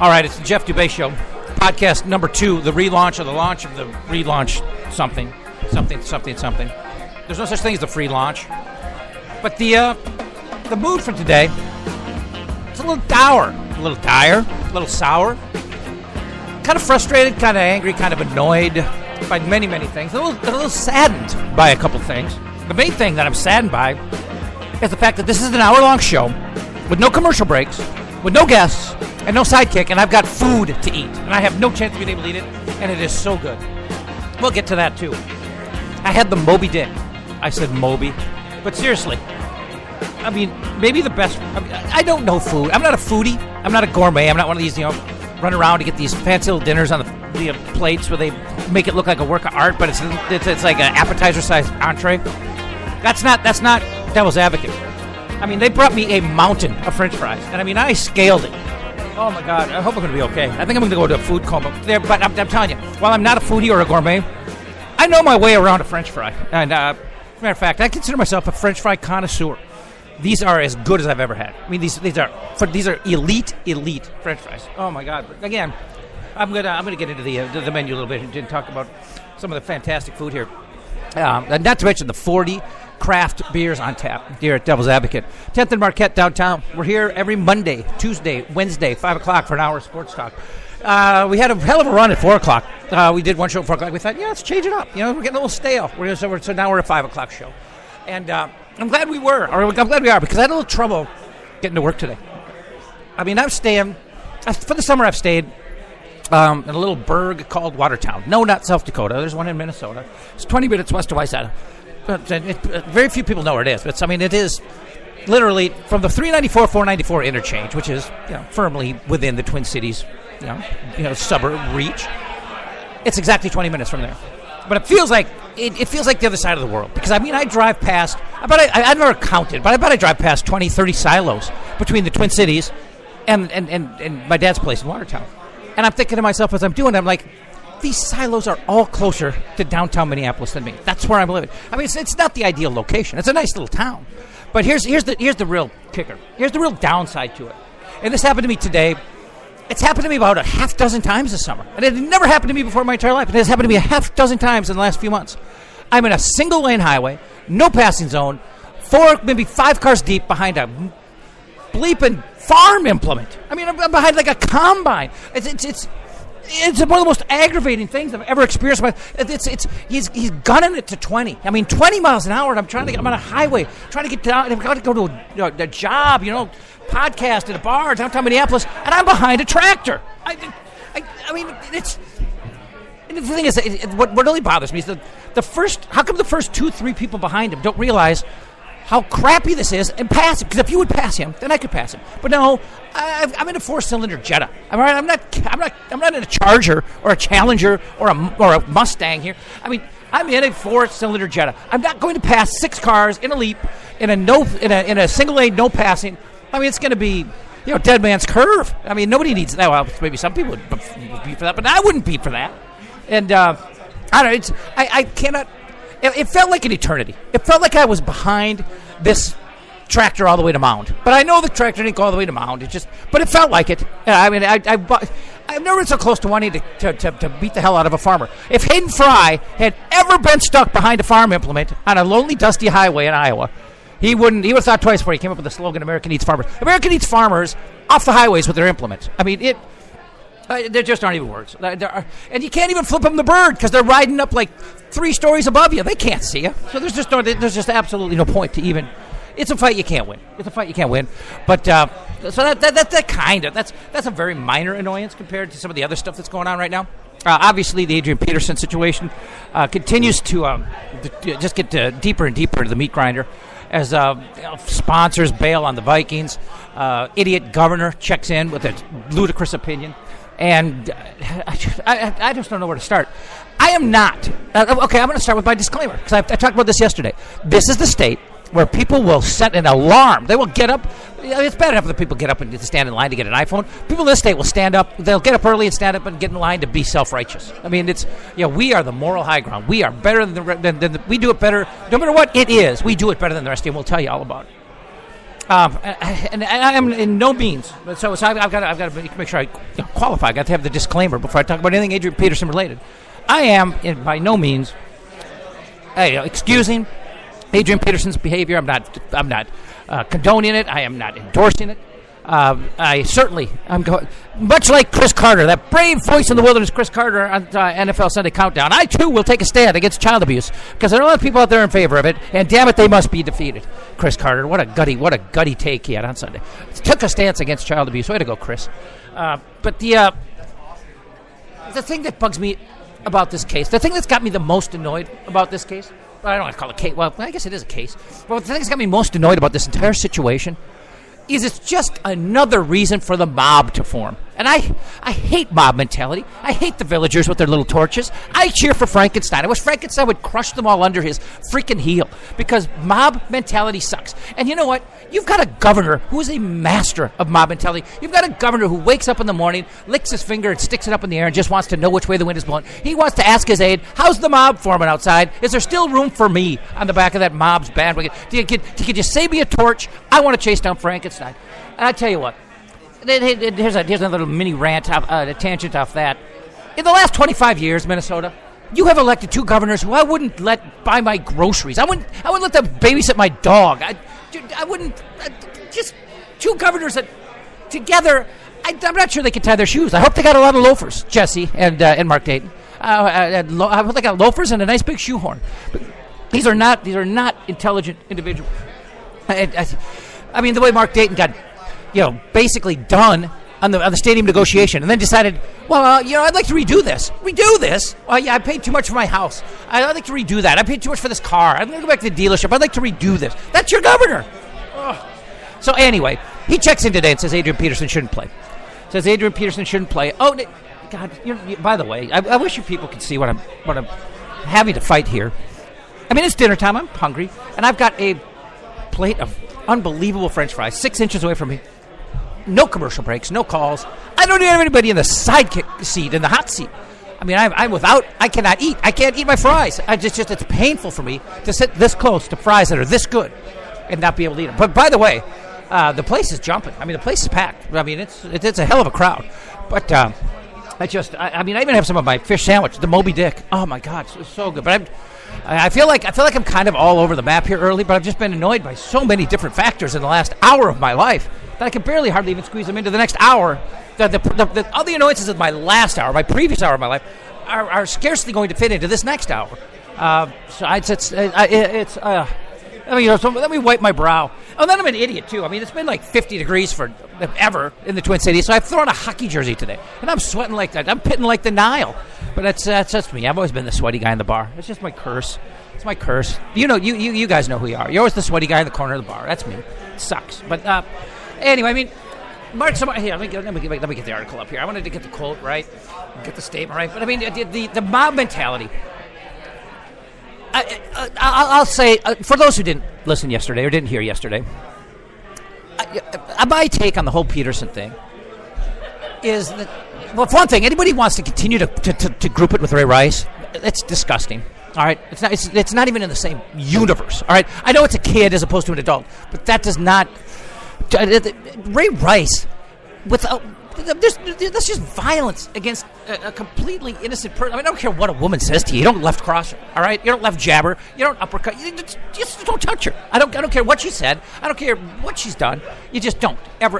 All right, it's the Jeff Dubay Show, podcast number 2, the relaunch of the launch of the relaunch something. There's no such thing as the free launch. But the mood for today, it's a little dour, a little dire, a little sour. Kind of frustrated, kind of angry, kind of annoyed by many, many things. A little saddened by a couple things. The main thing that I'm saddened by is the fact that this is an hour-long show with no commercial breaks, with no guests, and no sidekick, and I've got food to eat. And I have no chance of being able to eat it, and it is so good. We'll get to that, too. I had the Moby Dick. I said Moby. But seriously, I mean, maybe the best... I don't know food. I'm not a foodie. I'm not a gourmet. I'm not one of these, run around to get these fancy little dinners on the plates where they make it look like a work of art, but it's like an appetizer-sized entree. That's not devil's advocate. I mean, they brought me a mountain of French fries, and I mean, I scaled it. Oh my God! I hope I'm going to be okay. I think I'm going to go to a food coma there, but I'm telling you, while I'm not a foodie or a gourmet, I know my way around a French fry. And as a matter of fact, I consider myself a French fry connoisseur. These are as good as I've ever had. I mean, these are elite French fries. Oh my God! But again, I'm gonna get into the menu a little bit and talk about some of the fantastic food here. Not to mention the 40 craft beers on tap here at Devil's Advocate. 10th and Marquette downtown. We're here every Monday, Tuesday, Wednesday, 5 o'clock for an hour of sports talk. We had a hell of a run at 4 o'clock. We did one show at 4 o'clock. We thought, let's change it up. We're getting a little stale. So now we're at 5 o'clock show. And I'm glad we were, or I'm glad we are, because I had a little trouble getting to work today. I mean, for the summer I've stayed in a little burg called Watertown. No, not South Dakota. There's one in Minnesota. It's 20 minutes west of Wayzata. Very few people know where it is. But it is literally from the 394-494 interchange, which is firmly within the Twin Cities, suburb reach. It's exactly 20 minutes from there. But it feels like the other side of the world, because I drive past. I've never counted, but I bet I drive past 20, 30 silos between the Twin Cities and my dad's place in Watertown. And I'm thinking to myself as I'm doing it, I'm like, these silos are all closer to downtown Minneapolis than me. That's where I'm living. I mean, it's not the ideal location. It's a nice little town. But here's the real kicker. Here's the real downside to it. And this happened to me today. It's happened to me about a half dozen times this summer. And it had never happened to me before in my entire life. It has happened to me a half dozen times in the last few months. I'm in a single-lane highway, no passing zone, 4, maybe 5 cars deep behind a bleeping farm implement. I mean, I'm behind like a combine. It's one of the most aggravating things I've ever experienced. He's gunning it to 20. I mean, 20 miles an hour, and I'm on a highway trying to get down. I've got to go to a job, podcast at a bar downtown Minneapolis, and I'm behind a tractor. I mean, it's. And the thing is, what really bothers me is how come the first 2-3 people behind him don't realize how crappy this is and pass him? Because if you would pass him, then I could pass him. But no, I'm in a 4-cylinder Jetta. I'm not in a Charger or a Challenger or a Mustang here. I mean, I'm in a 4-cylinder Jetta. I'm not going to pass 6 cars in a leap in a single lane, no passing. I mean, it's going to be dead man's curve. I mean, nobody needs that. Well, maybe some people would be for that, but I wouldn't be for that. And I don't know. I cannot. It felt like an eternity. It felt like I was behind this tractor all the way to Mound. But I know the tractor didn't go all the way to Mound. But it felt like it. I mean, I've never been so close to wanting to beat the hell out of a farmer. If Hayden Fry had ever been stuck behind a farm implement on a lonely, dusty highway in Iowa, he would have thought twice before he came up with the slogan, America needs farmers. America needs farmers off the highways with their implements. I mean, there just aren't even words. And you can't even flip them the bird because they're riding up like 3 stories above you. They can't see you. So there's just absolutely no point to even. It's a fight you can't win. But so that's a very minor annoyance compared to some of the other stuff that's going on right now. Obviously, the Adrian Peterson situation continues to just get deeper and deeper into the meat grinder as sponsors bail on the Vikings. Idiot governor checks in with a ludicrous opinion. And I just don't know where to start. I am not. Okay, I'm going to start with my disclaimer, because I talked about this yesterday. This is the state where people will set an alarm. They will get up. It's bad enough that people get up and stand in line to get an iPhone. People in this state will stand up. They'll get up early and stand up and get in line to be self-righteous. I mean, we are the moral high ground. We are better than we do it better. No matter what it is, we do it better than the rest of you. We'll tell you all about it. And I am in no means. So I've got to make sure I qualify. I got to have the disclaimer before I talk about anything Adrian Peterson related. I am by no means excusing Adrian Peterson's behavior. I'm not condoning it. I am not endorsing it. I certainly am going, much like Chris Carter, that brave voice in the wilderness, Chris Carter on NFL Sunday Countdown. I too will take a stand against child abuse because there are a lot of people out there in favor of it, and damn it, they must be defeated. Chris Carter, what a gutty take he had on Sunday. Took a stance against child abuse. Way to go, Chris. But the thing that bugs me about this case, the thing that's got me the most annoyed about this case, I don't want to call it a case. Well, I guess it is a case. But the thing that's got me most annoyed about this entire situation is it's just another reason for the mob to form. And I hate mob mentality. I hate the villagers with their little torches. I cheer for Frankenstein. I wish Frankenstein would crush them all under his freaking heel because mob mentality sucks. And you know what? You've got a governor who is a master of mob mentality. You've got a governor who wakes up in the morning, licks his finger and sticks it up in the air and just wants to know which way the wind is blowing. He wants to ask his aide, how's the mob forming outside? Is there still room for me on the back of that mob's bandwagon? Could you save me a torch? I want to chase down Frankenstein. And I tell you what, here's another little mini rant, a tangent off that. In the last 25 years, Minnesota, you have elected two governors who I wouldn't let buy my groceries. I wouldn't let them babysit my dog. I wouldn't. Just two governors that together, I'm not sure they can tie their shoes. I hope they got a lot of loafers, Jesse and Mark Dayton. I hope they got loafers and a nice big shoehorn. But these are not intelligent individuals. I mean, the way Mark Dayton got, basically done on the stadium negotiation, and then decided, well, I'd like to redo this. Redo this? Well, yeah, I paid too much for my house. I'd like to redo that. I paid too much for this car. I'm going to go back to the dealership. I'd like to redo this. That's your governor. Ugh. So anyway, he checks in today and says Adrian Peterson shouldn't play. Oh, God! By the way, I wish you people could see what I'm having to fight here. I mean, it's dinner time. I'm hungry, and I've got a plate of unbelievable French fries 6 inches away from me. No commercial breaks, no calls. I don't have anybody in the sidekick seat, in the hot seat. I mean, I'm without. I cannot eat. I can't eat my fries. It's painful for me to sit this close to fries that are this good and not be able to eat them. But by the way, the place is jumping. I mean, the place is packed. I mean, it's a hell of a crowd. But I even have some of my fish sandwich, the Moby Dick. Oh my God, it's so good. But I feel like I'm kind of all over the map here early. But I've just been annoyed by so many different factors in the last hour of my life that I can hardly even squeeze them into the next hour. All the annoyances of my last hour, my previous hour of my life, are scarcely going to fit into this next hour. So let me wipe my brow. Oh, then I'm an idiot, too. I mean, it's been like 50 degrees forever in the Twin Cities, so I've thrown a hockey jersey today. And I'm sweating like that. I'm pitting like the Nile. But that's just me. I've always been the sweaty guy in the bar. It's just my curse. It's my curse. You guys know who you are. You're always the sweaty guy in the corner of the bar. That's me. It sucks. But anyway, I mean, Mark, here, let me get the article up here. I wanted to get the quote right, get the statement right. But I mean, the mob mentality. I'll say, for those who didn't listen yesterday or didn't hear yesterday, my take on the whole Peterson thing is that, well, for one thing, anybody who wants to continue to group it with Ray Rice, it's disgusting. All right, it's not even in the same universe. All right, I know it's a kid as opposed to an adult, but that does not. Ray Rice, that's just violence against a completely innocent person. I mean, I don't care what a woman says to you. You don't left cross her, all right? You don't left jab her. You don't uppercut. You just don't touch her. I don't care what she said. I don't care what she's done. You just don't ever.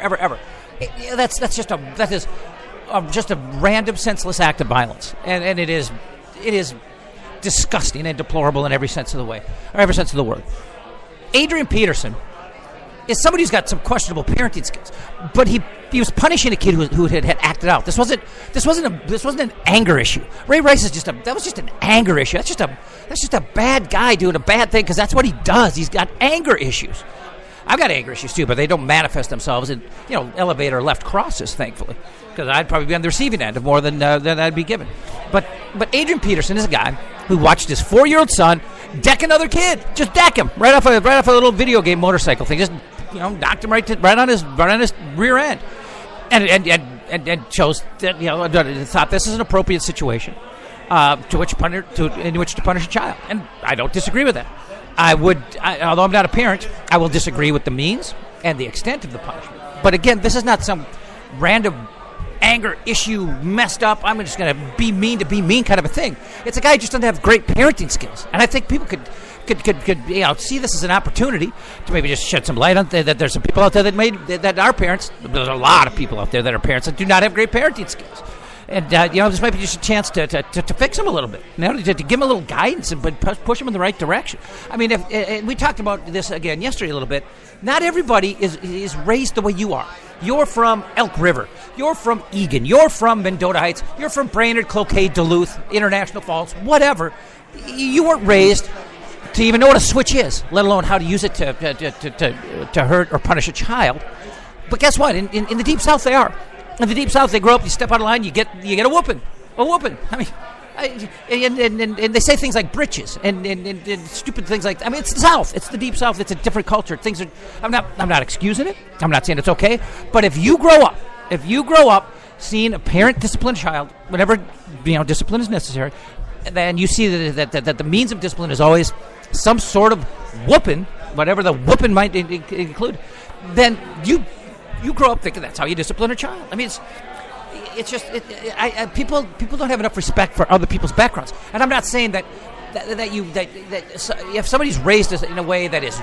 That is just a random, senseless act of violence, and it is disgusting and deplorable in every sense of the way, or every sense of the word. Adrian Peterson is somebody who's got some questionable parenting skills, but he was punishing a kid who had acted out. This wasn't an anger issue. Ray Rice that was just an anger issue. That's just a bad guy doing a bad thing because that's what he does. He's got anger issues. I've got anger issues too, but they don't manifest themselves in elevator left crosses, thankfully, because I'd probably be on the receiving end of more than I'd be given. But Adrian Peterson is a guy who watched his 4-year-old son deck another kid, just deck him right off a little video game motorcycle thing, just knocked him right on his rear end, and chose that thought this is an appropriate situation in which to punish a child, and I don't disagree with that. Although I'm not a parent, I will disagree with the means. and the extent of the punishment. But again, this is not some random anger issue, messed up, I'm just going to be mean kind of a thing. It's a guy who just doesn't have great parenting skills. And I think people could see this as an opportunity to maybe just shed some light on that there's some people out there that are parents. There's a lot of people out there that are parents that do not have great parenting skills. And, this might be just a chance to fix them a little bit, to give them a little guidance and push them in the right direction. I mean, if we talked about this again yesterday a little bit, not everybody is raised the way you are. You're from Elk River. You're from Egan. You're from Mendota Heights. You're from Brainerd, Cloquet, Duluth, International Falls, whatever. You weren't raised to even know what a switch is, let alone how to use it to hurt or punish a child. But guess what? In the Deep South, they are. In the Deep South, they grow up, you step out of line, you get a whooping. A whooping. I mean, and they say things like britches and stupid things like that. I mean, it's the South. It's the Deep South. It's a different culture. I'm not excusing it. I'm not saying it's okay. But if you grow up seeing a parent discipline a child, whenever discipline is necessary, then you see that the means of discipline is always some sort of whooping, whatever the whooping might include. Then you grow up thinking that's how you discipline a child. I mean, it's just people don't have enough respect for other people's backgrounds. And I'm not saying that if somebody's raised in a way that is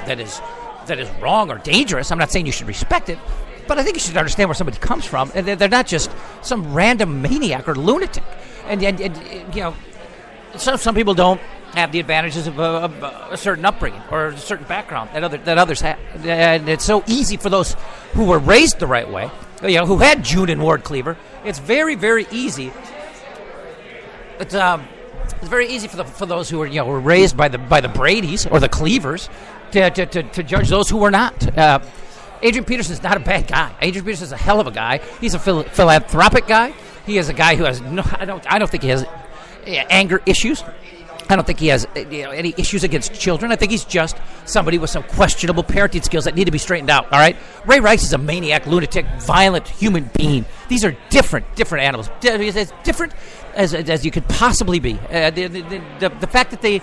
wrong or dangerous, I'm not saying you should respect it. But I think you should understand where somebody comes from, and they're not just some random maniac or lunatic. And some people don't have the advantages of a certain upbringing or a certain background that others have. And it's so easy for those who were raised the right way, who had June and Ward Cleaver. It's very, very easy. It's very easy for those who were raised by the Bradys or the Cleavers to judge those who were not. Adrian Peterson's not a bad guy. Adrian Peterson's a hell of a guy. He's a philanthropic guy. He is a guy who has I don't think he has anger issues. I don't think he has any issues against children. I think he's just somebody with some questionable parenting skills that need to be straightened out. All right, Ray Rice is a maniac, lunatic, violent human being. These are different animals, as different as you could possibly be. The fact that they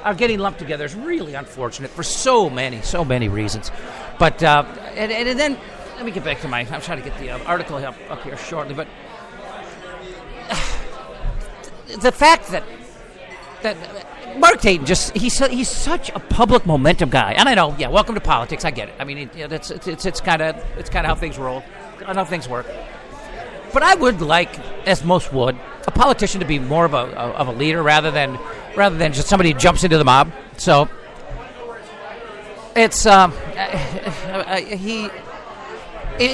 are getting lumped together is really unfortunate for so many reasons. But and then let me get back to I'm trying to get the article up here shortly. But the fact that Mark Dayton he's such a public momentum guy, and I know, welcome to politics. I get it. I mean, it's kind of how things roll, how things work. But I would like, as most would, a politician to be more of a leader rather than just somebody who jumps into the mob. So it's it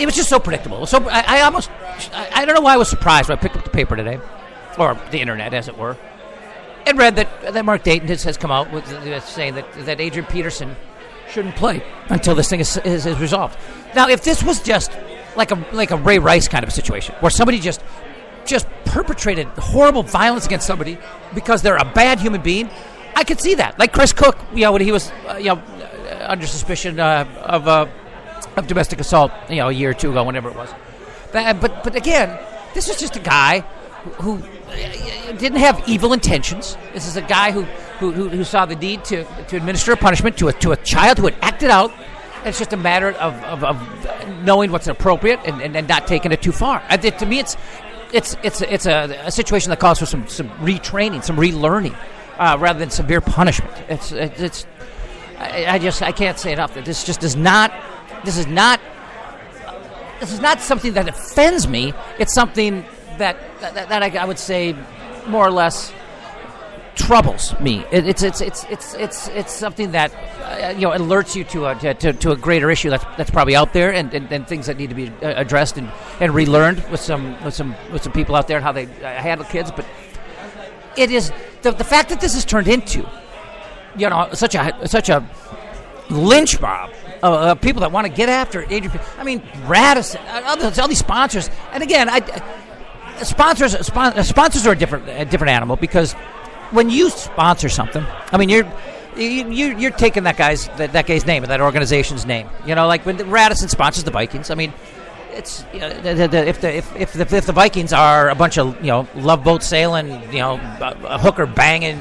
was just so predictable. So I don't know why I was surprised when I picked up the paper today, or the internet, as it were, and read that Mark Dayton has come out with saying that Adrian Peterson shouldn't play until this thing is resolved. Now, if this was just like a Ray Rice kind of a situation, where somebody just perpetrated horrible violence against somebody because they're a bad human being, I could see that. Like Chris Cook, when he was under suspicion of domestic assault, a year or two ago, whenever it was. But again, this is just a guy who didn't have evil intentions. This is a guy who saw the need to administer a punishment to a child who had acted out. And it's just a matter of knowing what's appropriate and not taking it too far. To me, it's a situation that calls for some retraining, some relearning, rather than severe punishment. I can't say enough that this is not something that offends me. It's something that I would say more or less troubles me. It's something that alerts you to a greater issue that's probably out there and things that need to be addressed and relearned with some people out there and how they handle kids. But it is the fact that this has turned into such a lynch mob of people that want to get after Adrian. I mean, Radisson, all these sponsors, and again, sponsors are a different animal, because when you sponsor something, I mean, you're taking that guy's name and that organization's name. Like when Radisson sponsors the Vikings. I mean, it's if the Vikings are a bunch of love boat sailing, a hooker banging,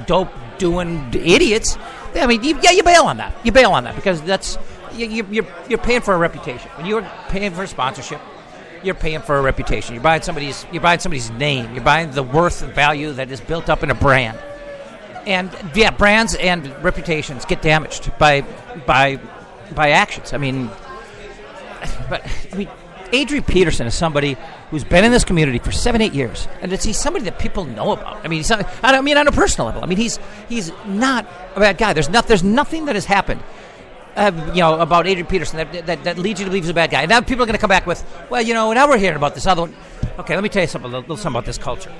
dope doing idiots. I mean, you bail on that. You bail on that because that's you're paying for a reputation. When you're paying for a sponsorship, you're paying for a reputation. You're buying somebody's name. You're buying the worth and value that is built up in a brand. And yeah, brands and reputations get damaged by actions. I mean, Adrian Peterson is somebody who's been in this community for 7-8 years, and he's somebody that people know about. I mean, on a personal level. I mean, he's not a bad guy. There's nothing that has happened, about Adrian Peterson that leads you to believe he's a bad guy. And now people are going to come back with, well, now we're hearing about this other one. Okay, let me tell you something, a little something about this culture.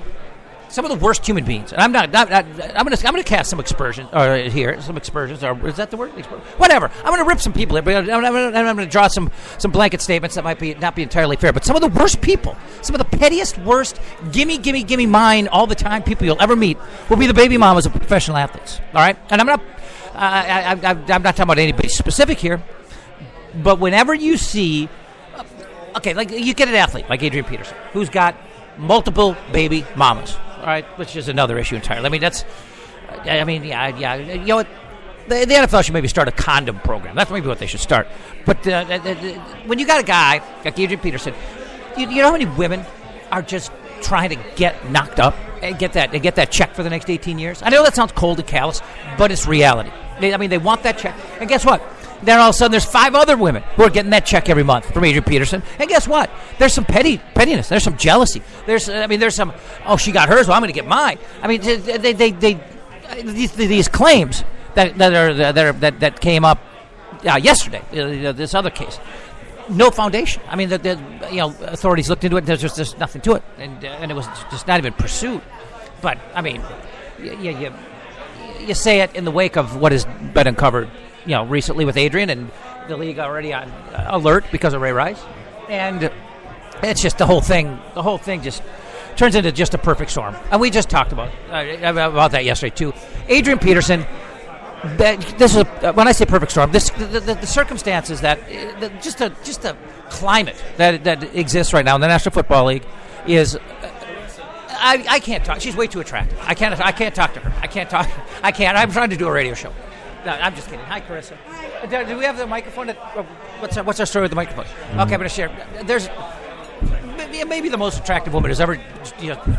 Some of the worst human beings, and I'm going to cast some aspersions, or here, some aspersions, or is that the word? Whatever. I'm going to rip some people here, but I'm going to draw some blanket statements that might not be entirely fair. But some of the worst people, some of the pettiest, worst, gimme mine all the time people you'll ever meet will be the baby mamas of professional athletes. All right, and I'm not talking about anybody specific here, but whenever you see, like you get an athlete like Adrian Peterson who's got multiple baby mamas. All right, which is another issue entirely. I mean, yeah. You know what? The NFL should maybe start a condom program. That's maybe what they should start. But when you got a guy like Adrian Peterson, you know how many women are just trying to get knocked up and get that check for the next 18 years? I know that sounds cold and callous, but it's reality. They want that check. And guess what? Then all of a sudden there's 5 other women who are getting that check every month from Adrian Peterson. And guess what? There's some pettiness. There's some jealousy. There's some, she got hers, well, I'm going to get mine. I mean, these claims that came up yesterday, this other case, no foundation. I mean, the authorities looked into it. There's just nothing to it, and it was just not even pursued. But I mean, you say it in the wake of what has been uncovered, recently with Adrian, and the league already on alert because of Ray Rice, and it's just the whole thing just turns into just a perfect storm. And we just talked about that yesterday too. Adrian Peterson. This is when I say perfect storm. The circumstances that just the climate that exists right now in the National Football League is. I can't talk. She's way too attractive. I can't talk to her. I can't. I'm trying to do a radio show. No, I'm just kidding. Hi, Carissa. Do we have the microphone? What's our story with the microphone? Okay, I'm going to share. There's maybe the most attractive woman who's ever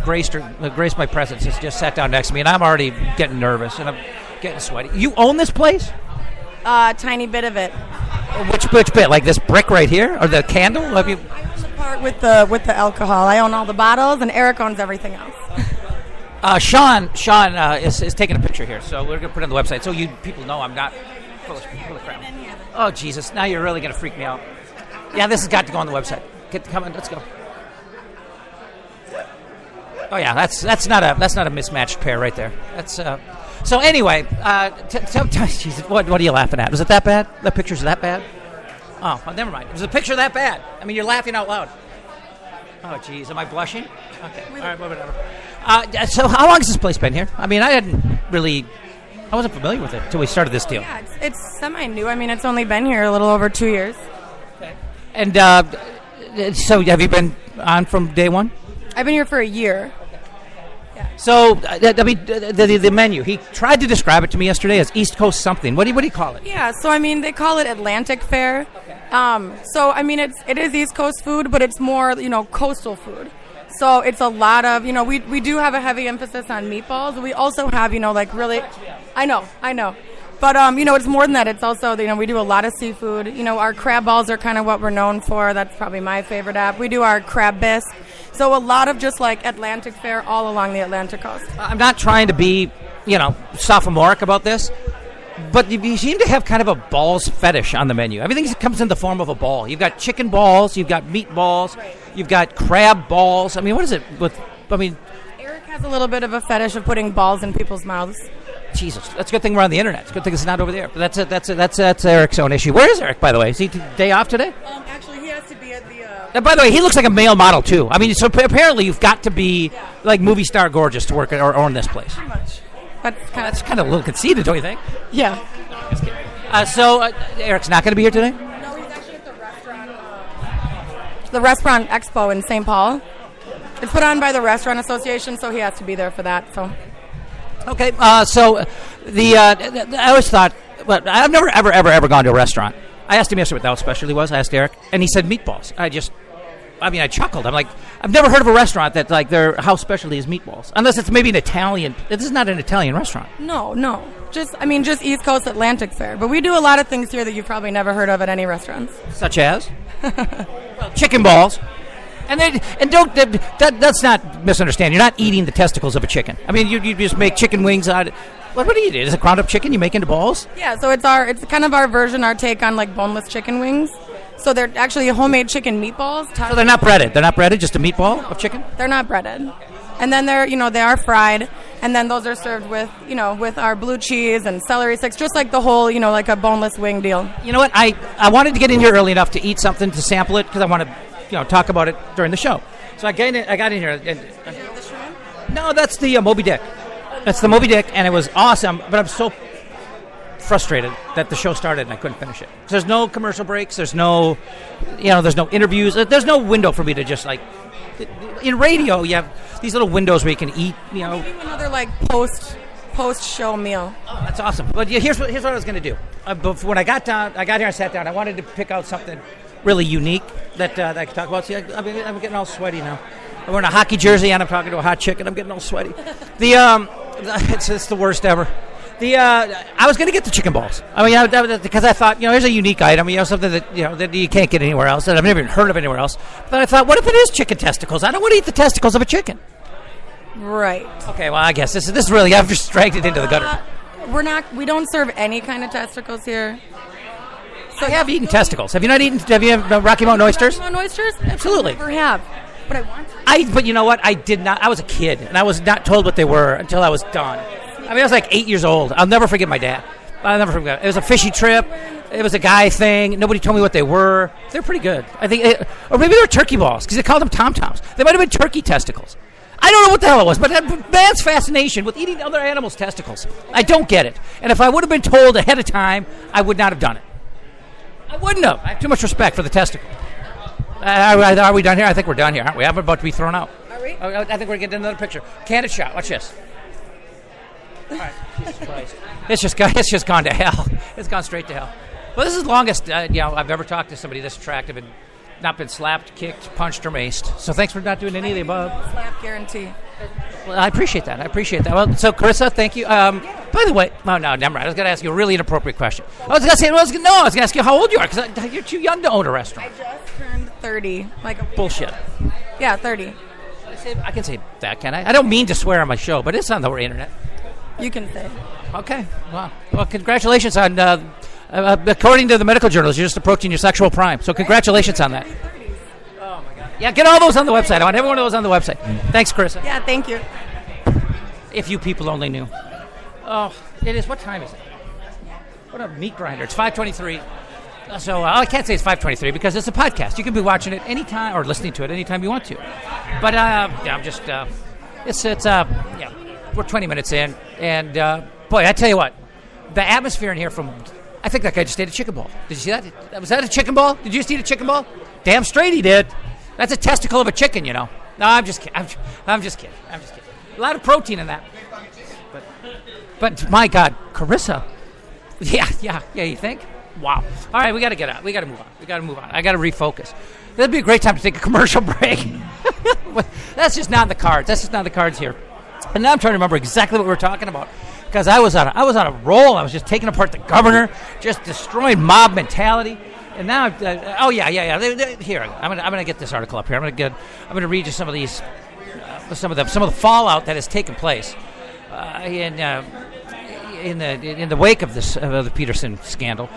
graced my presence. Has just sat down next to me, and I'm already getting nervous and I'm getting sweaty. You own this place? A tiny bit of it. Which bit? Like this brick right here, or the candle? Have you? I own the part with the alcohol. I own all the bottles, and Eric owns everything else. Sean is taking a picture here, so we're going to put it on the website so you people know I'm not full of crap. Oh, Jesus, now you're really going to freak me out. Yeah, this has got to go on the website. Come on, let's go. Oh, yeah, that's not a mismatched pair right there. That's so anyway, Jesus, what are you laughing at? Was it that bad? The picture's that bad? Oh, well, never mind. Was the picture that bad? I mean, you're laughing out loud. Oh, geez, am I blushing? Okay, all right, whatever. So how long has this place been here? I mean, I wasn't familiar with it until we started this deal. Yeah, it's semi-new. I mean, it's only been here a little over 2 years. Okay. And so have you been on from day one? I've been here for a year. Yeah. So, the menu, he tried to describe it to me yesterday as East Coast something. What do you call it? Yeah, so, I mean, they call it Atlantic fare. Okay. So, I mean, it is East Coast food, but it's more, coastal food. So it's a lot of, we do have a heavy emphasis on meatballs. We also have, really, I know. But, it's more than that. It's also, we do a lot of seafood. Our crab balls are kind of what we're known for. That's probably my favorite app. We do our crab bisque. So a lot of just like Atlantic fare all along the Atlantic coast. I'm not trying to be, sophomoric about this, but you seem to have kind of a balls fetish on the menu. Everything comes in the form of a ball. You've got chicken balls, you've got meatballs, you've got crab balls. I mean, what is it Eric has a little bit of a fetish of putting balls in people's mouths. Jesus, that's a good thing we're on the internet. It's a good thing it's not over there. But that's Eric's own issue. Where is Eric, by the way? Is he day off today? Actually, he has to be at the... by the way, he looks like a male model, too. I mean, so apparently you've got to be, like, movie star gorgeous to work or own this place. Pretty much. That's kind of a little conceited, don't you think? Yeah. So Eric's not going to be here today? No, he's actually at the restaurant. The Restaurant Expo in St. Paul. It's put on by the Restaurant Association, so he has to be there for that. So. Okay. So I always thought, well, I've never ever gone to a restaurant. I asked him yesterday what the specialty was. I asked Eric, and he said meatballs. I chuckled. I'm like, I've never heard of a restaurant that like their house specialty is meatballs, unless it's maybe an Italian. This is not an Italian restaurant. No. Just East Coast Atlantic fare. But we do a lot of things here that you've probably never heard of at any restaurants. Such as chicken balls. That's not misunderstand. You're not eating the testicles of a chicken. I mean, you just make chicken wings out. What do you do? Is it ground up chicken you make into balls? Yeah, so it's kind of our version, our take on like boneless chicken wings. So they're actually homemade chicken meatballs. So they're not breaded. They're not breaded. Just a meatball of chicken. They're not breaded, and then they are fried, and then those are served with with our blue cheese and celery sticks, just like the whole like a boneless wing deal. You know what? I wanted to get in here early enough to eat something to sample it because I want to talk about it during the show. So I got in here. And, Did you have the shrimp? No, that's the Moby Dick. That's the Moby Dick, and it was awesome. But I'm so frustrated that the show started and I couldn't finish it. There's no commercial breaks. There's no, there's no interviews. There's no window for me to just like. In radio, you have these little windows where you can eat. Maybe another like post show meal. Oh, that's awesome. But here's what I was going to do. When I got here and sat down, I wanted to pick out something really unique that I could talk about. See, I'm getting all sweaty now. I'm wearing a hockey jersey and I'm talking to a hot chick and I'm getting all sweaty. It's the worst ever. I was going to get the chicken balls. I mean, because I thought, here's a unique item, something that that you can't get anywhere else, that I've never even heard of anywhere else. But I thought, what if it is chicken testicles? I don't want to eat the testicles of a chicken. Right. Okay. Well, I guess this is really I've just dragged it into the gutter. We don't serve any kind of testicles here. So I have eaten testicles. Have you not eaten? Have you had Rocky Mountain oysters? Rocky Mountain oysters? Absolutely. I never have. But I want to. But you know what? I did not. I was a kid, and I was not told what they were until I was done. I was like 8 years old. I'll never forget my dad. I'll never forget. It was a fishy trip. It was a guy thing. Nobody told me what they were. They're pretty good. I think, or maybe they were turkey balls because they called them tom-toms. They might have been turkey testicles. I don't know what the hell it was, but man's fascination with eating other animals' testicles. I don't get it. And if I would have been told ahead of time, I would not have done it. I wouldn't have. I have too much respect for the testicle. Are we done here? I think we're done here, aren't we? I'm about to be thrown out. Are we? I think we're getting another picture. Candid shot. Watch this. All right. Jesus Christ. It's just gone to hell. It's gone straight to hell. Well, this is the longest I've ever talked to somebody this attractive and not been slapped, kicked, punched, or maced. So thanks for not doing any of the above. Slap guarantee. Well, I appreciate that. Well, so Carissa, thank you. By the way, no, never mind. I was going to ask you a really inappropriate question. I was going to ask you how old you are because you're too young to own a restaurant. I just turned 30. Bullshit. Yeah, 30. I can say that, can I? I don't mean to swear on my show, but it's on the internet. You can say. Okay. Well, congratulations on. According to the medical journals, you're just approaching your sexual prime. So congratulations on that. Oh my God. Yeah, get all those on the website. I want every one of those on the website. Thanks, Carissa. Yeah, thank you. If you people only knew. Oh, it is. What time is it? What a meat grinder. It's 5:23. So I can't say it's 5:23 because it's a podcast. You can be watching it anytime or listening to it anytime you want to. But I'm just. We're 20 minutes in, and boy, I tell you what, the atmosphere in here I think that guy just ate a chicken ball. Did you see that? Was that a chicken ball? Did you just eat a chicken ball? Damn straight he did. That's a testicle of a chicken, No, I'm just kidding. I'm just kidding. A lot of protein in that. But my God, Carissa. Yeah, you think? Wow. All right, we got to get out. We got to move on. I got to refocus. That'd be a great time to take a commercial break. That's just not in the cards. Here. And now I'm trying to remember exactly what we were talking about because I was on a roll. I was just taking apart the governor, just destroying mob mentality. And now, Here, I'm gonna get this article up here. I'm gonna read you some of these, some of the fallout that has taken place in the wake of the Peterson scandal.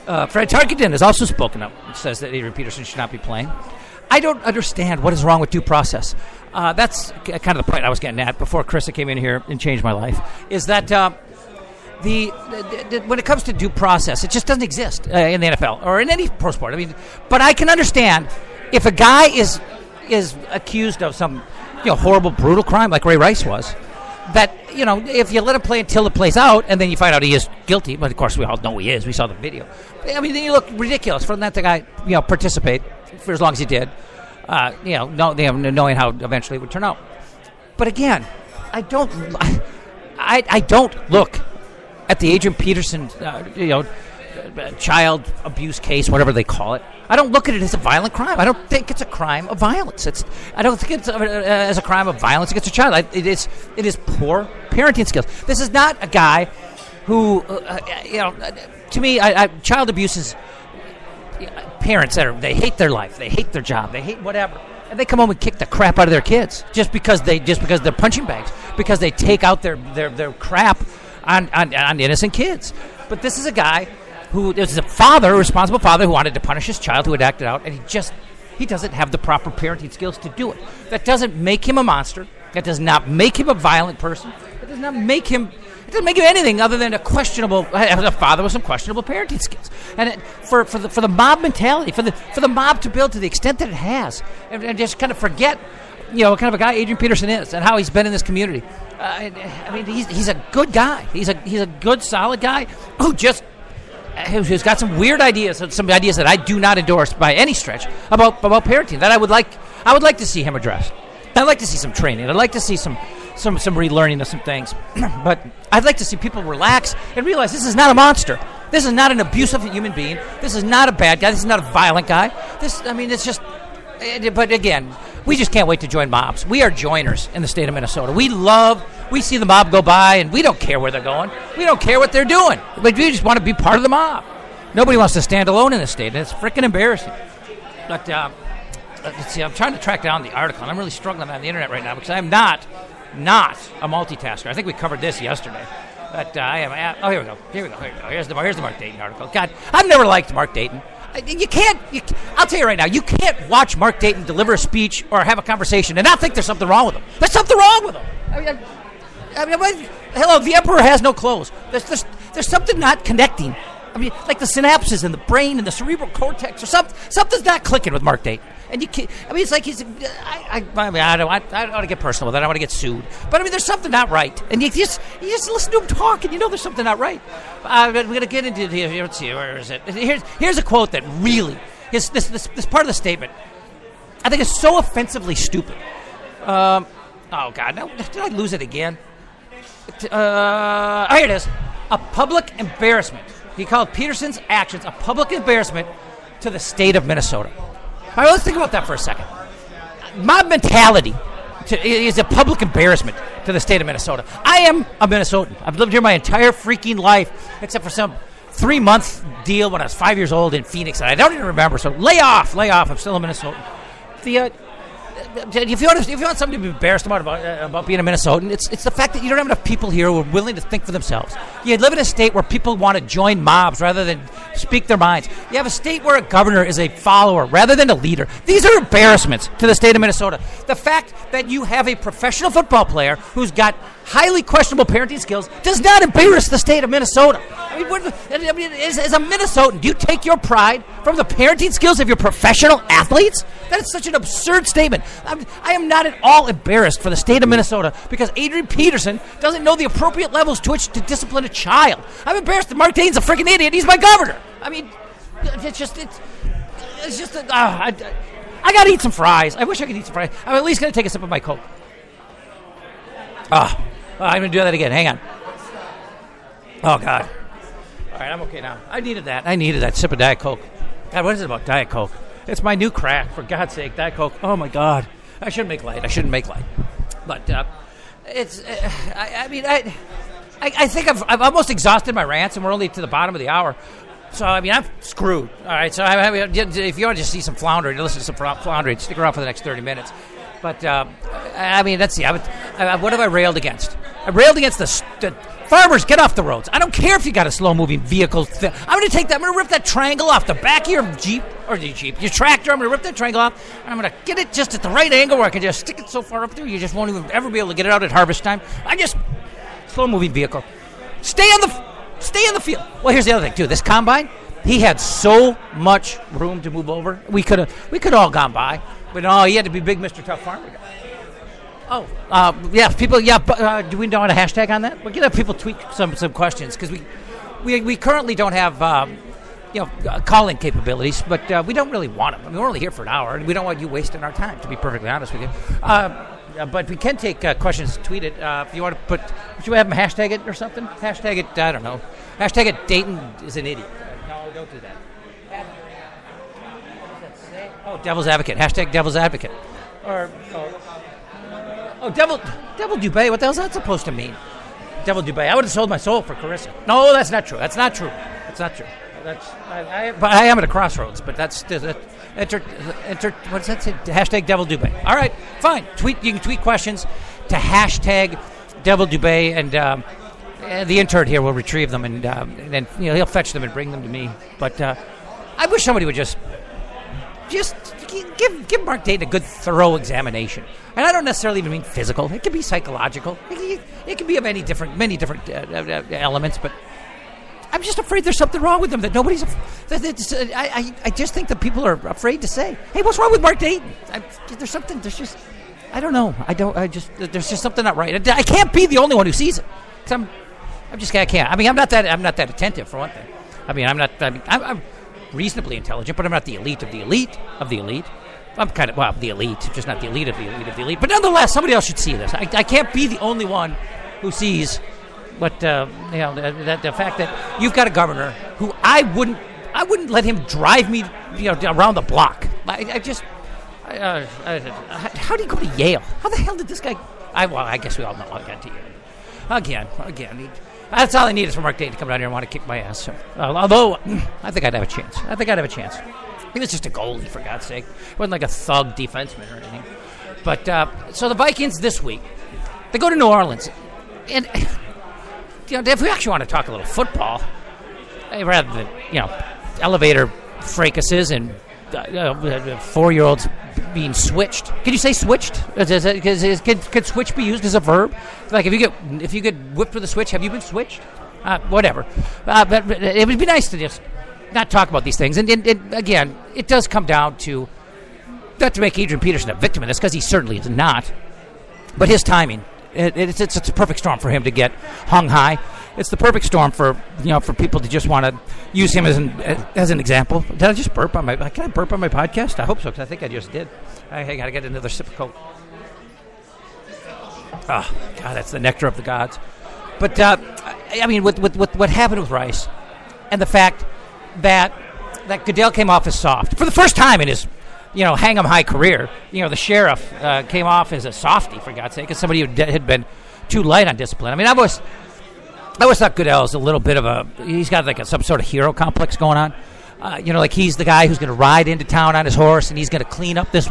Fred Tarkenton has also spoken up and says that Adrian Peterson should not be playing. I don't understand what is wrong with due process. That's kind of the point I was getting at before Carissa came in here and changed my life, is that when it comes to due process, it just doesn't exist in the NFL or in any pro sport. I mean, but I can understand if a guy is accused of some horrible, brutal crime like Ray Rice was, that, if you let him play until it plays out and then you find out he is guilty, but of course we all know he is. We saw the video. I mean, then you look ridiculous for that the guy, participate for as long as he did, knowing how eventually it would turn out. But again, I don't look at the Adrian Peterson, child abuse case, whatever they call it, I don't look at it as a violent crime. I don't think it's a crime of violence. I don't think it's as a crime of violence against a child. It is poor parenting skills. This is not a guy who, to me, child abuse is parents they hate their life, they hate their job, they hate whatever, and they come home and kick the crap out of their kids just because they're punching bags, because they take out their crap on innocent kids. But this is a guy who is a responsible father who wanted to punish his child who had acted out, and he doesn't have the proper parenting skills to do it. That doesn't make him a monster. That does not make him a violent person. It does not make him. It doesn't make him anything other than a father with some questionable parenting skills. And for the mob mentality, for the mob to build to the extent that it has, and just kind of forget, what kind of a guy Adrian Peterson is and how he's been in this community. He's a good guy. He's a good, solid guy who's got some weird ideas, some ideas that I do not endorse by any stretch about parenting that I would like to see him address. I'd like to see some training. I'd like to see some relearning of some things. But I'd like to see people relax and realize this is not a monster. This is not an abusive human being. This is not a bad guy. This is not a violent guy. It's just. But again, we just can't wait to join mobs. We are joiners in the state of Minnesota. We see the mob go by, and we don't care where they're going. We don't care what they're doing. But we just want to be part of the mob. Nobody wants to stand alone in this state, and it's freaking embarrassing. But let's see, I'm trying to track down the article, and I'm really struggling on the internet right now because I'm not a multitasker. I think we covered this yesterday. But I am. Oh, here we go. Here's the Mark Dayton article. God, I've never liked Mark Dayton. I'll tell you right now, you can't watch Mark Dayton deliver a speech or have a conversation and not think there's something wrong with him. There's something wrong with him. Hello, the emperor has no clothes. There's something not connecting. Like the synapses in the brain and the cerebral cortex or something's not clicking with Mark Dayton. And you can't, it's like he's. I don't want to get personal with it. I don't want to get sued. But there's something not right. And you just listen to him talk, and there's something not right. We're going to get into the. Let's see, where is it? Here's a quote that really is this part of the statement. I think is so offensively stupid. Oh God, no, did I lose it again? Here it is. A public embarrassment. He called Peterson's actions a public embarrassment to the state of Minnesota. All right, let's think about that for a second. Mob mentality is a public embarrassment to the state of Minnesota. I am a Minnesotan. I've lived here my entire freaking life, except for some 3-month deal when I was 5 years old in Phoenix, and I don't even remember. So lay off. I'm still a Minnesotan. If you want something to be embarrassed about being a Minnesotan, it's the fact that you don't have enough people here who are willing to think for themselves. You live in a state where people want to join mobs rather than speak their minds. You have a state where a governor is a follower rather than a leader. These are embarrassments to the state of Minnesota. The fact that you have a professional football player who's got highly questionable parenting skills does not embarrass the state of Minnesota. As a Minnesotan, do you take your pride from the parenting skills of your professional athletes? That is such an absurd statement. I am not at all embarrassed for the state of Minnesota because Adrian Peterson doesn't know the appropriate levels to which to discipline a child. I'm embarrassed that Mark Dayton's a freaking idiot. He's my governor. I got to eat some fries. I wish I could eat some fries. I'm at least going to take a sip of my Coke. I'm going to do that again. Hang on. Oh, God. All right, I'm okay now. I needed that sip of Diet Coke. God, what is it about Diet Coke? It's my new crack, for God's sake, Diet Coke. Oh, my God. I shouldn't make light. But I think I've almost exhausted my rants, and we're only to the bottom of the hour. So, I'm screwed. All right, so if you want to just see some floundering, listen to some floundering, stick around for the next 30 minutes. But, let's see. What have I railed against? I railed against the farmers. Get off the roads. I don't care if you got a slow-moving vehicle. I'm going to rip that triangle off the back of your Jeep, your tractor. I'm going to rip that triangle off, and I'm going to get it just at the right angle where I can just stick it so far up there you just won't even ever be able to get it out at harvest time. Slow-moving vehicle. Stay in the field. Well, here's the other thing, too. This combine, he had so much room to move over. We could have all gone by. But no, he had to be big Mr. Tough Farmer guy. People. Do we want a hashtag on that? We're gonna have people tweet some questions because we currently don't have call-in capabilities, but we don't really want them. We're only here for an hour, and we don't want you wasting our time. To be perfectly honest with you, but we can take questions tweeted. If you want to should we have them hashtag it or something? Hashtag it. I don't know. Hashtag it. Dayton is an idiot. No, don't do that. Oh, Devil's Advocate. Hashtag Devil's Advocate. Or, Devil Dubay. What the hell's that supposed to mean? Devil Dubay. I would have sold my soul for Carissa. No, that's not true. That's not true. But I am at a crossroads. But that's enter. What does that say? Hashtag Devil Dubay. All right, fine. You can tweet questions to hashtag Devil Dubay, and the intern here will retrieve them, and then he'll fetch them and bring them to me. But I wish somebody would just give Mark Dayton a good, thorough examination. And I don't necessarily even mean physical. It can be psychological. It can be of many different elements. But I'm just afraid there's something wrong with them that nobody's. I just think that people are afraid to say, "Hey, what's wrong with Mark Dayton?" There's something. There's just. I don't know. There's just something not right. I can't be the only one who sees it. I can't. I mean, I'm not that attentive, for one thing. I mean, I'm reasonably intelligent, but I'm not the elite of the elite of the elite. I'm kind of, the elite, just not the elite of the elite of the elite. But nonetheless, somebody else should see this. I can't be the only one who sees what, the fact that you've got a governor who I wouldn't let him drive me, around the block. How did he go to Yale? How the hell did this guy? I guess we all know how he got to Yale. Again. That's all I need is for Mark Dayton to come down here and want to kick my ass. So, although, I think I'd have a chance. He was just a goalie, for God's sake. He wasn't like a thug defenseman or anything. But, so the Vikings this week, they go to New Orleans. And, if we actually want to talk a little football, rather than, elevator fracases and 4-year-olds being switched. Can you say switched? Could switch be used as a verb? Like if you get whipped with a switch, have you been switched? Whatever. But it would be nice to just not talk about these things. And again, it does come down to, not to make Adrian Peterson a victim of this, because he certainly is not, but his timing. It's a perfect storm for him to get hung high. It's the perfect storm for people to just want to use him as an example. Did I just burp on my? Can I burp on my podcast? I hope so, because I think I just did. I got to get another sip of Coke. Oh God, that's the nectar of the gods. But I mean, with what happened with Rice, and the fact that Goodell came off as soft for the first time in his hang 'em high career. The sheriff came off as a softie, for God's sake, as somebody who had been too light on discipline. I mean, I always thought Goodell is a little bit of he's got like some sort of hero complex going on. Like he's the guy who's going to ride into town on his horse, and he's going to clean up this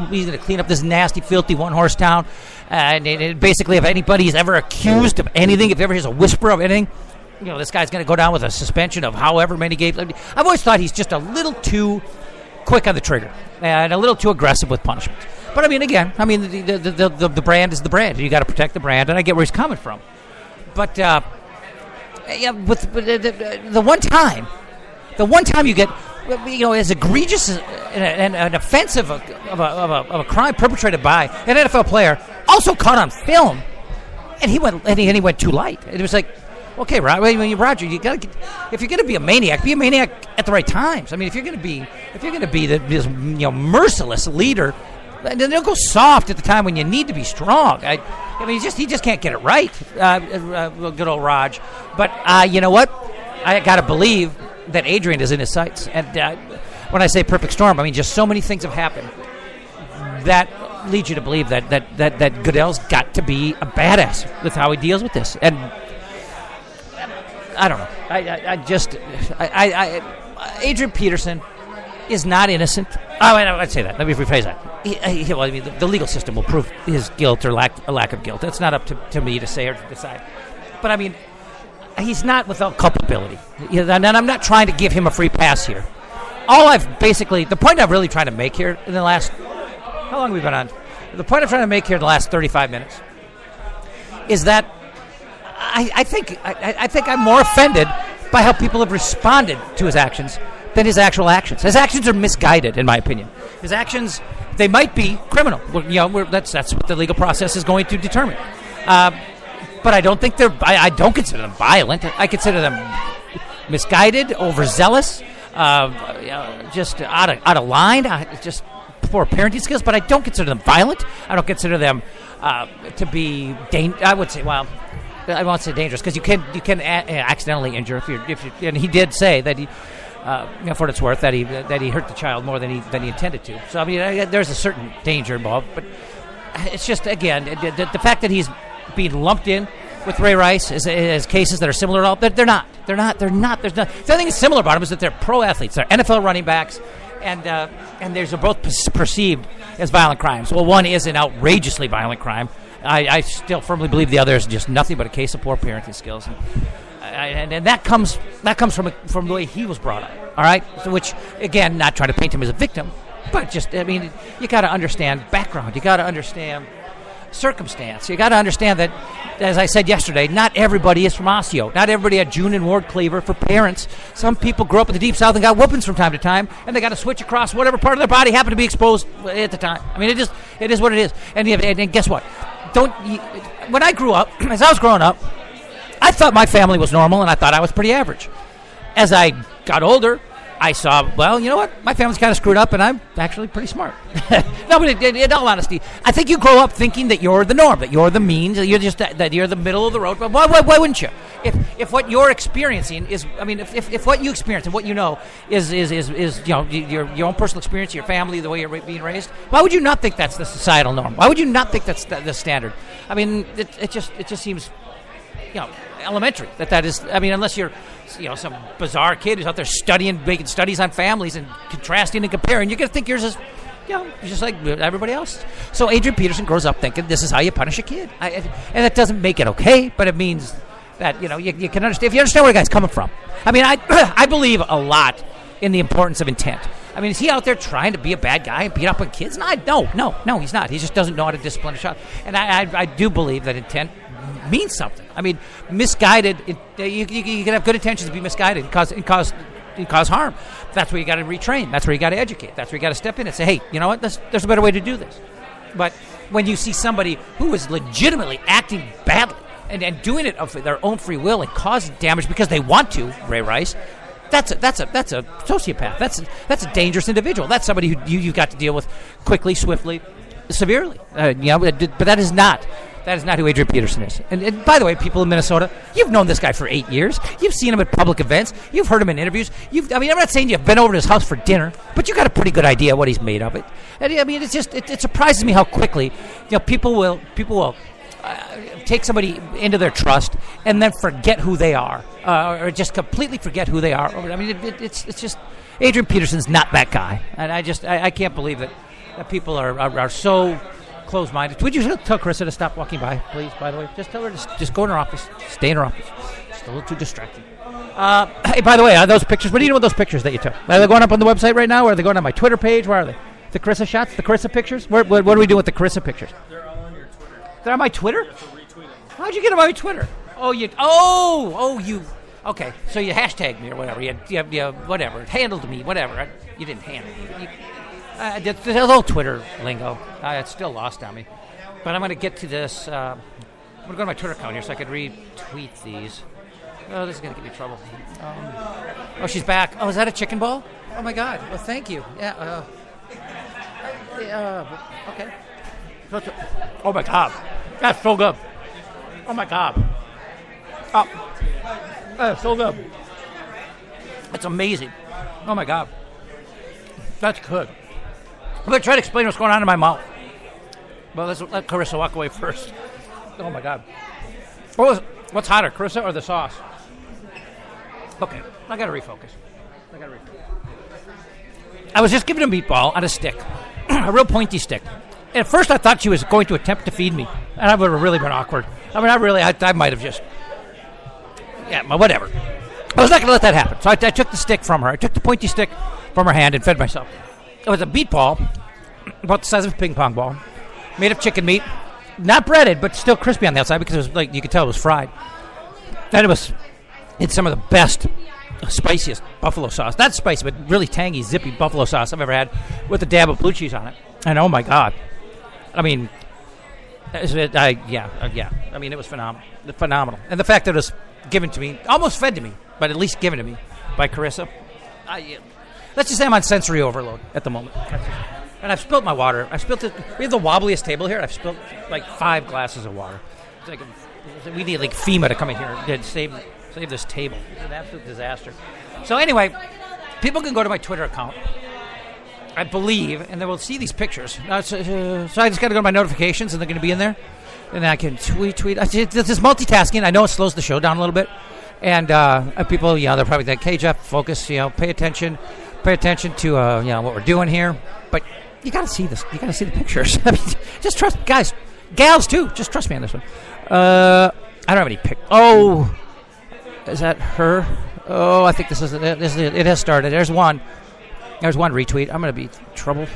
nasty, filthy one-horse town. And basically, if anybody's ever accused of anything, if ever hears a whisper of anything, this guy's going to go down with a suspension of however many games. I mean, I've always thought he's just a little too quick on the trigger and a little too aggressive with punishment. But I mean, again, the brand is the brand. You got to protect the brand, and I get where he's coming from. But with the one time you get as egregious and offensive of a crime perpetrated by an NFL player, also caught on film, and he went too light. It was like, okay, Roger, you got to. If you're going to be a maniac at the right times. I mean, if you're going to be this merciless leader, then they'll go soft at the time when you need to be strong. I mean, he just can't get it right. Good old Raj. But you know what? I got to believe that Adrian is in his sights. And when I say perfect storm, I mean just so many things have happened that lead you to believe that Goodell's got to be a badass with how he deals with this. And I don't know. Adrian Peterson is not innocent. I'd say that. Let me rephrase that. The legal system will prove his guilt or lack of guilt. That's not up to me to say or to decide. But I mean, he's not without culpability. And I'm not trying to give him a free pass here. The point I'm really trying to make here in the last, how long have we been on? The point I'm trying to make here in the last 35 minutes is that I think I'm more offended by how people have responded to his actions than his actual actions. His actions are misguided, in my opinion. His actions, they might be criminal. That's what the legal process is going to determine. But I don't think I don't consider them violent. I consider them misguided, overzealous, just out of line, just poor parenting skills. But I don't consider them violent. I don't consider them to be I would say, well, I won't say dangerous, because you can accidentally injure if you. And he did say that for what it's worth, that he hurt the child more than he intended to. So I mean, there's a certain danger involved, but it's just, again, the fact that he's being lumped in with Ray Rice as cases that are similar at all. They're not. There's not. The only thing that's similar about them is that they're pro athletes. They're NFL running backs, and they're both perceived as violent crimes. Well, one is an outrageously violent crime. I still firmly believe the other is just nothing but a case of poor parenting skills, and that comes from the way he was brought up. All right, so which, again, not trying to paint him as a victim, but just, I mean, you got to understand background. You got to understand circumstance. You got to understand that, as I said yesterday, not everybody is from Osseo. Not everybody had June and Ward Cleaver for parents. Some people grew up in the Deep South and got whoopings from time to time, and they got to switch across whatever part of their body happened to be exposed at the time. I mean, it is what it is. And guess what? When I grew up, as I was growing up, I thought my family was normal, and I thought I was pretty average. As I got older, I saw, well, you know what? My family's kind of screwed up, and I'm actually pretty smart. No, but in all honesty, I think you grow up thinking that you're the norm, that you're the mean, that you're the middle of the road. But why wouldn't you? If what you're experiencing is, I mean, if what you experience and what you know is your own personal experience, your family, the way you're being raised, why would you not think that's the societal norm? Why would you not think that's the standard? I mean, it just seems, elementary that is. I mean, unless you're some bizarre kid who's out there making studies on families and contrasting and comparing, you're going to think yours is just like everybody else. So Adrian Peterson grows up thinking this is how you punish a kid, and that doesn't make it okay, but it means that you can understand, if you understand where the guy's coming from. I mean, I believe a lot in the importance of intent. I mean, is he out there trying to be a bad guy and beat up on kids? No, he's not. He just doesn't know how to discipline a child. And I do believe that intent means something. I mean, misguided. You can have good intentions to be misguided and cause harm. That's where you got to retrain. That's where you got to educate. That's where you got to step in and say, hey, you know what? There's a better way to do this. But when you see somebody who is legitimately acting badly and doing it of their own free will and causing damage because they want to, Ray Rice, that's a sociopath. That's a dangerous individual. That's somebody who you got to deal with quickly, swiftly, severely. But that is not who Adrian Peterson is. And by the way, people in Minnesota, you've known this guy for 8 years. You've seen him at public events. You've heard him in interviews. I'm not saying you've been over to his house for dinner, but you got a pretty good idea what he's made of it. And, I mean, it surprises me how quickly people will take somebody into their trust and then forget who they are, or just completely forget who they are. I mean, it's just Adrian Peterson's not that guy, and I can't believe that people are so close-minded. Would you tell Carissa to stop walking by, please? By the way, just tell her to just go in her office, stay in her office. Just a little too distracting. Hey, by the way, are those pictures? What do you know with those pictures that you took? Are they going up on the website right now, or are they going on my Twitter page? Where are they? The Carissa shots, the Carissa pictures. What are we doing with the Carissa pictures? They're all on your Twitter. They're on my Twitter? Yeah, so retweet them. How'd you get them on my Twitter? You. Okay, so you hashtagged me or whatever. You whatever. Handled me, whatever. You didn't handle me. The whole Twitter lingo. It's still lost on me. But I'm going to get to this. I'm going to go to my Twitter account here so I can retweet these. Oh, this is going to give me trouble. She's back. Oh, is that a chicken ball? Oh, my God. Well, thank you. Yeah. Okay. Oh, my God. That's so good. Oh, my God. Oh, that's so good. That's amazing. Oh, my God. That's good. I'm going to try to explain what's going on in my mouth. Well, let's let Carissa walk away first. Oh, my God. What's hotter, Carissa or the sauce? Okay, I got to refocus. I was just given a meatball on a stick, a real pointy stick. And at first I thought she was going to attempt to feed me, and I would have really been awkward. I mean, I might have just, but whatever. I was not going to let that happen. So I took the stick from her. I took the pointy stick from her hand and fed myself. It was a meatball, about the size of a ping pong ball, made of chicken meat, not breaded, but still crispy on the outside because it was like you could tell it was fried. And it's some of the best, spiciest buffalo sauce. Not spicy, but really tangy, zippy buffalo sauce I've ever had with a dab of blue cheese on it. And oh my God, I mean, I mean, it was phenomenal. And the fact that it was given to me, almost fed to me, but at least given to me by Carissa. Let's just say I'm on sensory overload at the moment. And I've spilt my water. We have the wobbliest table here. I've spilt like 5 glasses of water. We need like FEMA to come in here and save this table. It's an absolute disaster. So anyway, people can go to my Twitter account, I believe, and they will see these pictures. So I just got to go to my notifications, and they're going to be in there. And I can tweet. This is multitasking. I know it slows the show down a little bit. And people, they're probably like, hey, Jeff, focus, pay attention to, what we're doing here. But you got to see this. You got to see the pictures. I mean, just trust, guys, gals too. Just trust me on this one. I don't have any Oh, is that her? Oh, I think this is it. It has started. There's one retweet. I'm going to be in trouble.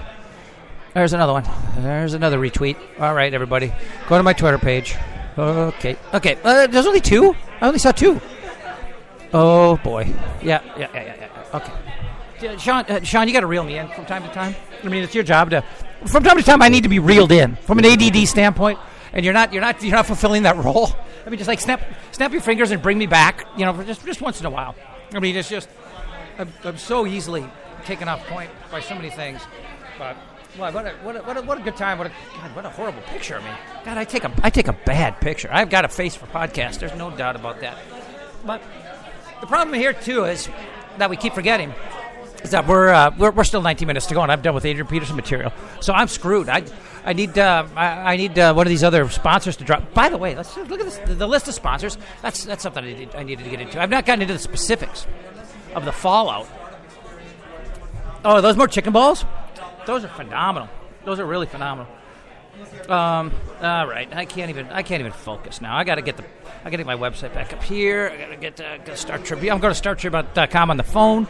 There's another one. There's another retweet. All right, everybody. Go to my Twitter page. Okay. There's only 2? I only saw 2. Oh, boy. Yeah. Okay. Sean, you got to reel me in from time to time. I mean, it's your job to... From time to time, I need to be reeled in from an ADD standpoint, and you're not fulfilling that role. I mean, just like snap your fingers and bring me back, for just once in a while. I mean, it's just... I'm so easily taken off point by so many things, but... Well, what a good time! What a horrible picture! I mean, God, I take a bad picture. I've got a face for podcasts. There's no doubt about that. But the problem here too is that we keep forgetting is that we're still 19 minutes to go, and I'm done with Adrian Peterson material. So I'm screwed. I need one of these other sponsors to drop. By the way, let's look at this, the list of sponsors. That's something I needed to get into. I've not gotten into the specifics of the fallout. Oh, are those more chicken balls? Those are phenomenal. Those are really phenomenal. All right, I can't even focus now. I got to get my website back up here. I got to get to Star Tribune. I'm going to StarTribune.com on the phone.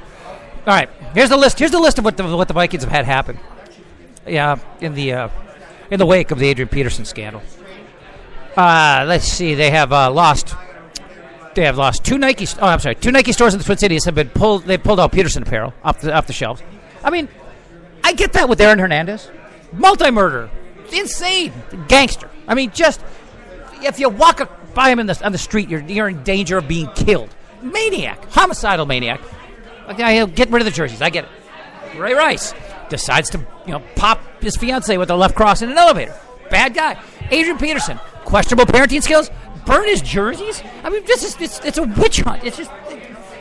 All right, here's the list. Here's the list of what the Vikings have had happen. Yeah, in the wake of the Adrian Peterson scandal. Let's see. They have lost. They have lost 2 Nike. Oh, I'm sorry. 2 Nike stores in the Twin Cities have been pulled. They've pulled out Peterson apparel off the shelves. I mean, I get that with Aaron Hernandez. Multi-murderer. Insane. Gangster. I mean, just, if you walk by him on the street, you're in danger of being killed. Maniac. Homicidal maniac. Get rid of the jerseys. I get it. Ray Rice decides to, pop his fiancée with the left cross in an elevator. Bad guy. Adrian Peterson. Questionable parenting skills. Burn his jerseys. I mean, it's a witch hunt. It's just...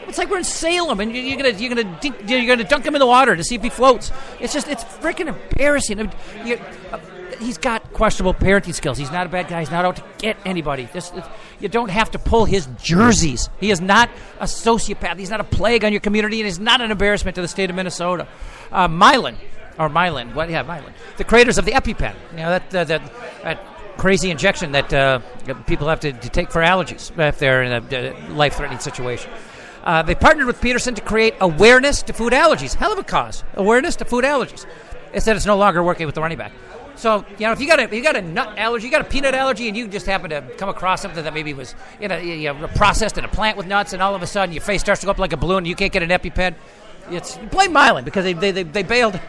It's like we're in Salem, and you're gonna dunk him in the water to see if he floats. It's freaking embarrassing. He's got questionable parenting skills. He's not a bad guy. He's not out to get anybody. You don't have to pull his jerseys. He is not a sociopath. He's not a plague on your community, and he's not an embarrassment to the state of Minnesota. Mylan. The creators of the EpiPen. That crazy injection that people have to take for allergies if they're in a life-threatening situation. They partnered with Peterson to create awareness to food allergies. Hell of a cause. Awareness to food allergies. Instead, it's no longer working with the running back. So, if you got a nut allergy, you got a peanut allergy, and you just happen to come across something that maybe was processed in a plant with nuts, and all of a sudden your face starts to go up like a balloon, and you can't get an EpiPen. Blame Mylan because they bailed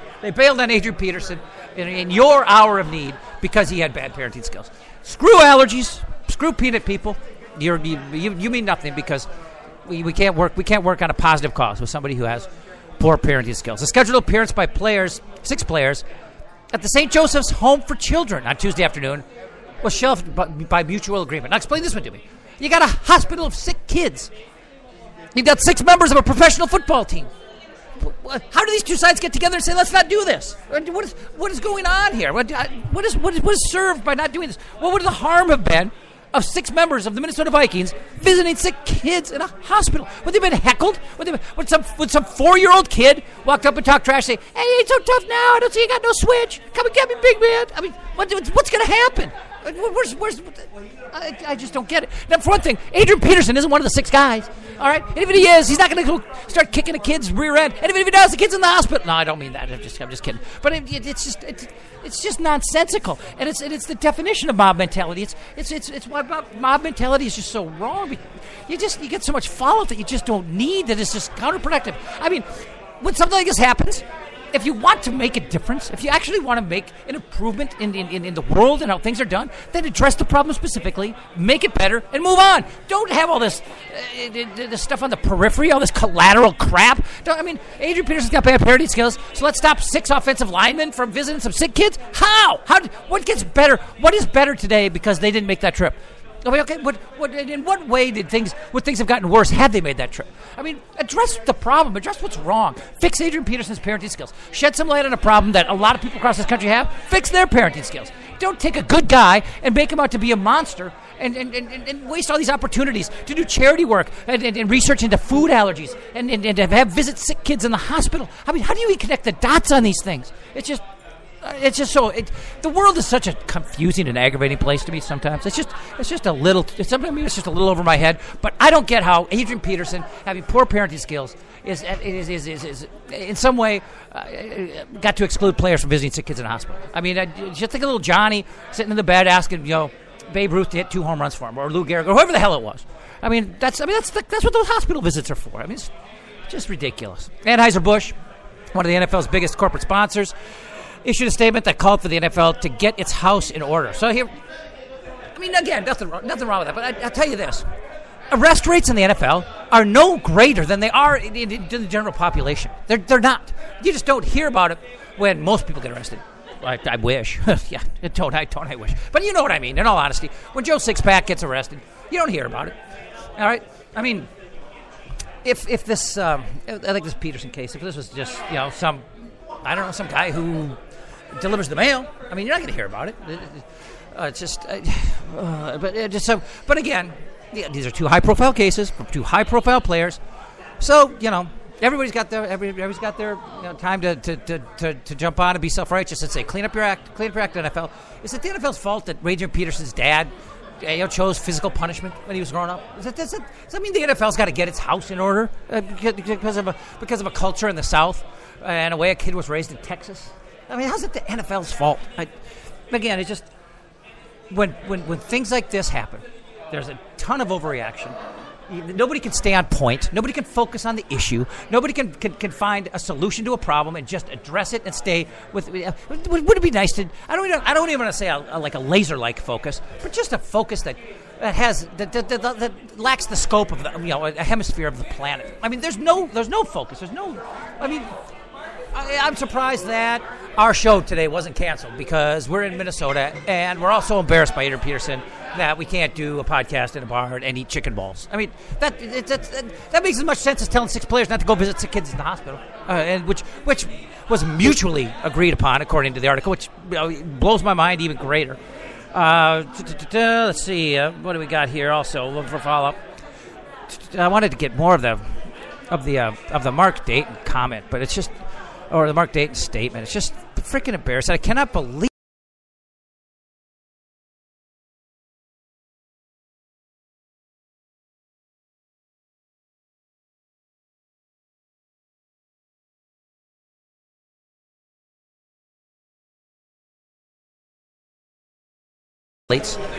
on Adrian Peterson in your hour of need because he had bad parenting skills. Screw allergies. Screw peanut people. You mean nothing because. We can't work on a positive cause with somebody who has poor parenting skills. A scheduled appearance by 6 players, at the St. Joseph's Home for Children on Tuesday afternoon was shelved by mutual agreement. Now explain this one to me. You got a hospital of sick kids. You've got 6 members of a professional football team. How do these two sides get together and say, let's not do this? What is going on here? What is served by not doing this? What would the harm have been of 6 members of the Minnesota Vikings visiting sick kids in a hospital? Would they have been heckled? Would some 4-year-old kid walked up and talked trash, say, "Hey, it's so tough now. I don't see you got no switch. Come and get me, big man." I mean, what's going to happen? I just don't get it. Now, for one thing, Adrian Peterson isn't one of the 6 guys. All right, and if he is, he's not going to go start kicking a kid's rear end. And if he does, the kid's in the hospital. No, I don't mean that. I'm just kidding. But it's just nonsensical, and it's the definition of mob mentality. It's what about mob mentality is just so wrong. You get so much fallout that you just don't need. That it's just counterproductive. I mean, when something like this happens, if you want to make a difference, if you actually want to make an improvement in the world and how things are done, then address the problem specifically, make it better, and move on. Don't have all this stuff on the periphery, all this collateral crap. Adrian Peterson's got bad parenting skills, so let's stop 6 offensive linemen from visiting some sick kids? How? What gets better? What is better today because they didn't make that trip? I mean, okay, in what way would things have gotten worse had they made that trip? I mean, address the problem, address what's wrong, fix Adrian Peterson's parenting skills, shed some light on a problem that a lot of people across this country have, fix their parenting skills. Don't take a good guy and make him out to be a monster and waste all these opportunities to do charity work and research into food allergies and have visit sick kids in the hospital. I mean, how do you even connect the dots on these things? It's just so the world is such a confusing and aggravating place to me sometimes. It's just a little. Sometimes it's just a little over my head. But I don't get how Adrian Peterson, having poor parenting skills, is in some way got to exclude players from visiting sick kids in the hospital. I mean, just think of little Johnny sitting in the bed asking, Babe Ruth to hit 2 home runs for him, or Lou Gehrig, or whoever the hell it was. I mean, that's what those hospital visits are for. I mean, it's just ridiculous. Anheuser-Busch, one of the NFL's biggest corporate sponsors, issued a statement that called for the NFL to get its house in order. So here, I mean, again, nothing wrong with that. But I'll tell you this: arrest rates in the NFL are no greater than they are in the general population. They're not. You just don't hear about it when most people get arrested. I wish. Yeah, I wish. But you know what I mean, in all honesty. When Joe Sixpack gets arrested, you don't hear about it. All right? I mean, if this, I think this Peterson case, if this was just, some guy who delivers the mail, I mean, you're not going to hear about it. It's just, but again, these are 2 high-profile cases from 2 high-profile players. So, everybody's got their time to jump on and be self-righteous and say, clean up your act, NFL. Is it the NFL's fault that Adrian Peterson's dad chose physical punishment when he was growing up? Does that mean the NFL's got to get its house in order because of a culture in the South and a way a kid was raised in Texas? I mean, how's it the NFL's fault? Again, it's just when things like this happen, there's a ton of overreaction. Nobody can stay on point. Nobody can focus on the issue. Nobody can find a solution to a problem and just address it and stay with. Would it be nice to? I don't even want to say like a laser-like focus, but just a focus that lacks the scope of a hemisphere of the planet. I mean, there's no focus. I mean, I'm surprised that our show today wasn't canceled because we're in Minnesota and we're also embarrassed by Adrian Peterson that we can't do a podcast in a bar and eat chicken balls. I mean, that makes as much sense as telling 6 players not to go visit sick kids in the hospital, and which was mutually agreed upon according to the article, which blows my mind even greater. Let's see, what do we got here? Also, for follow up, I wanted to get more of the Mark Dayton comment, but it's just, or the Mark Dayton statement. It's just freaking embarrassing. I cannot believe.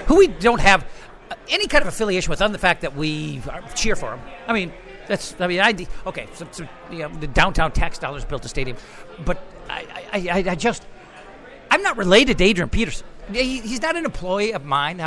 Who we don't have any kind of affiliation with, other than the fact that we cheer for him. I mean, okay. So the downtown tax dollars built a stadium, but I'm not related to Adrian Peterson. He's not an employee of mine.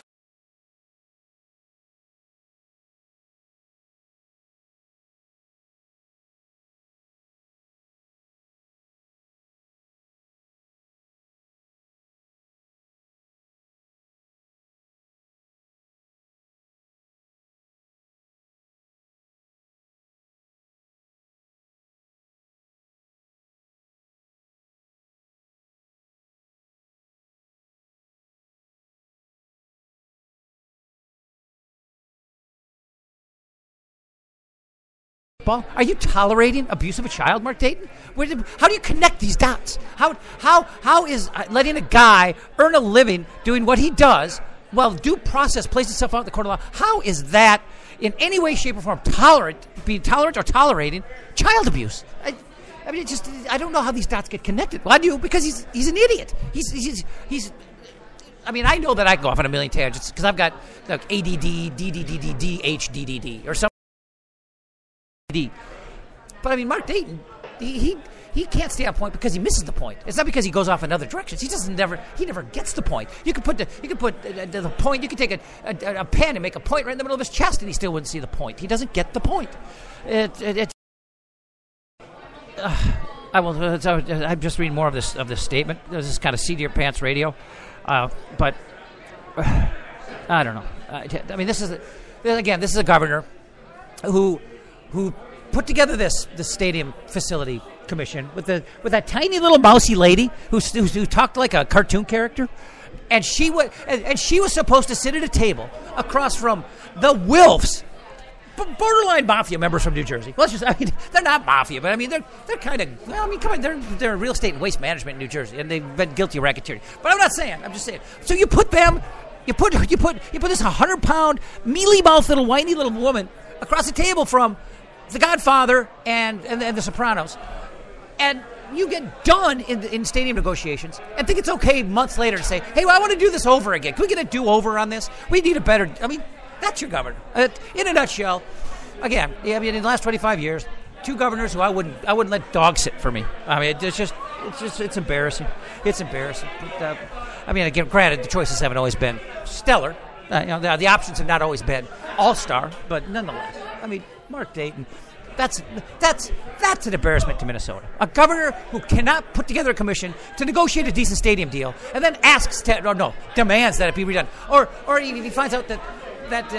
Are you tolerating abuse of a child, Mark Dayton? How do you connect these dots? How is letting a guy earn a living doing what he does while due process plays itself out in the court of law? How is that in any way, shape, or form being tolerant or tolerating child abuse? I mean, I don't know how these dots get connected. Well, I do, because he's an idiot. He's. I mean, I know that I can go off on a million tangents because I've got like ADD, DDDD, HDDD, or something. But I mean, Mark Dayton, he can't stay on point because he misses the point. It's not because he goes off in other directions. He never gets the point. You could put the point. You could take a pen and make a point right in the middle of his chest, and he still wouldn't see the point. He doesn't get the point. I'm just reading more of this statement. This is kind of seat of your pants radio, but I don't know. I mean, this is a governor who put together this stadium facility commission with that tiny little mousy lady who talked like a cartoon character, and she was supposed to sit at a table across from the Wilfs, borderline mafia members from New Jersey. Well, they're not mafia, but I mean they're kind of. Well, I mean, come on, they're real estate and waste management in New Jersey, and they've been guilty of racketeering. But I'm just saying. So you put them, you put this 100-pound mealy mouthed little whiny little woman across the table from The Godfather and The Sopranos, and you get done in stadium negotiations and think it's okay months later to say, hey, well, I want to do this over again. Can we get a do-over on this? We need a better. I mean, that's your governor. In a nutshell, again, I mean, in the last 25 years, two governors who I wouldn't let dog sit for me. I mean, it's embarrassing. It's embarrassing. But, I mean, again, granted, the choices haven't always been stellar. The options have not always been all-star, but nonetheless, I mean, Mark Dayton. That's an embarrassment to Minnesota. A governor who cannot put together a commission to negotiate a decent stadium deal, and then demands that it be redone, or he finds out that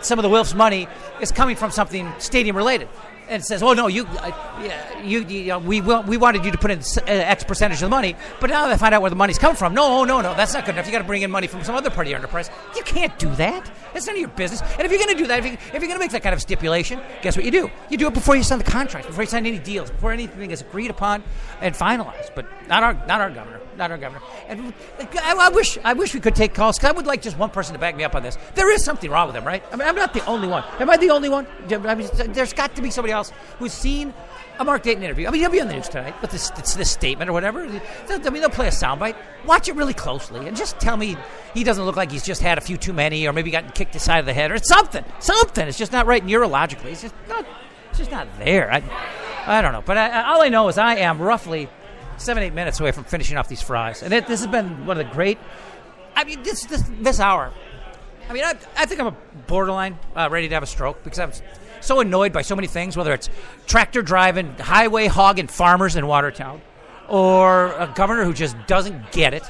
some of the Wilfs' money is coming from something stadium related, and says, "Oh no, we wanted you to put in X percentage of the money, but now they find out where the money's coming from. No, that's not good enough. You got to bring in money from some other part of your enterprise. You can't do that. It's none of your business. And if you're going to do that, if you're going to make that kind of stipulation, guess what you do? You do it before you sign the contract, before you sign any deals, before anything is agreed upon and finalized. But not our governor. Not our governor. And I wish we could take calls, because I would like just one person to back me up on this. There is something wrong with him, right? I mean, I'm not the only one. Am I the only one? I mean, there's got to be somebody else who's seen a Mark Dayton interview. I mean, he'll be on the news tonight with this statement or whatever. They'll play a soundbite. Watch it really closely and just tell me he doesn't look like he's just had a few too many, or maybe gotten kicked the side of the head, or something. It's just not right neurologically. It's just not there. I don't know. But all I know is I am roughly 7-8 minutes away from finishing off these fries, and this has been one of the great. I mean, this hour. I mean, I think I'm a borderline ready to have a stroke, because I'm so annoyed by so many things, whether it's tractor driving, highway hogging farmers in Watertown, or a governor who just doesn't get it,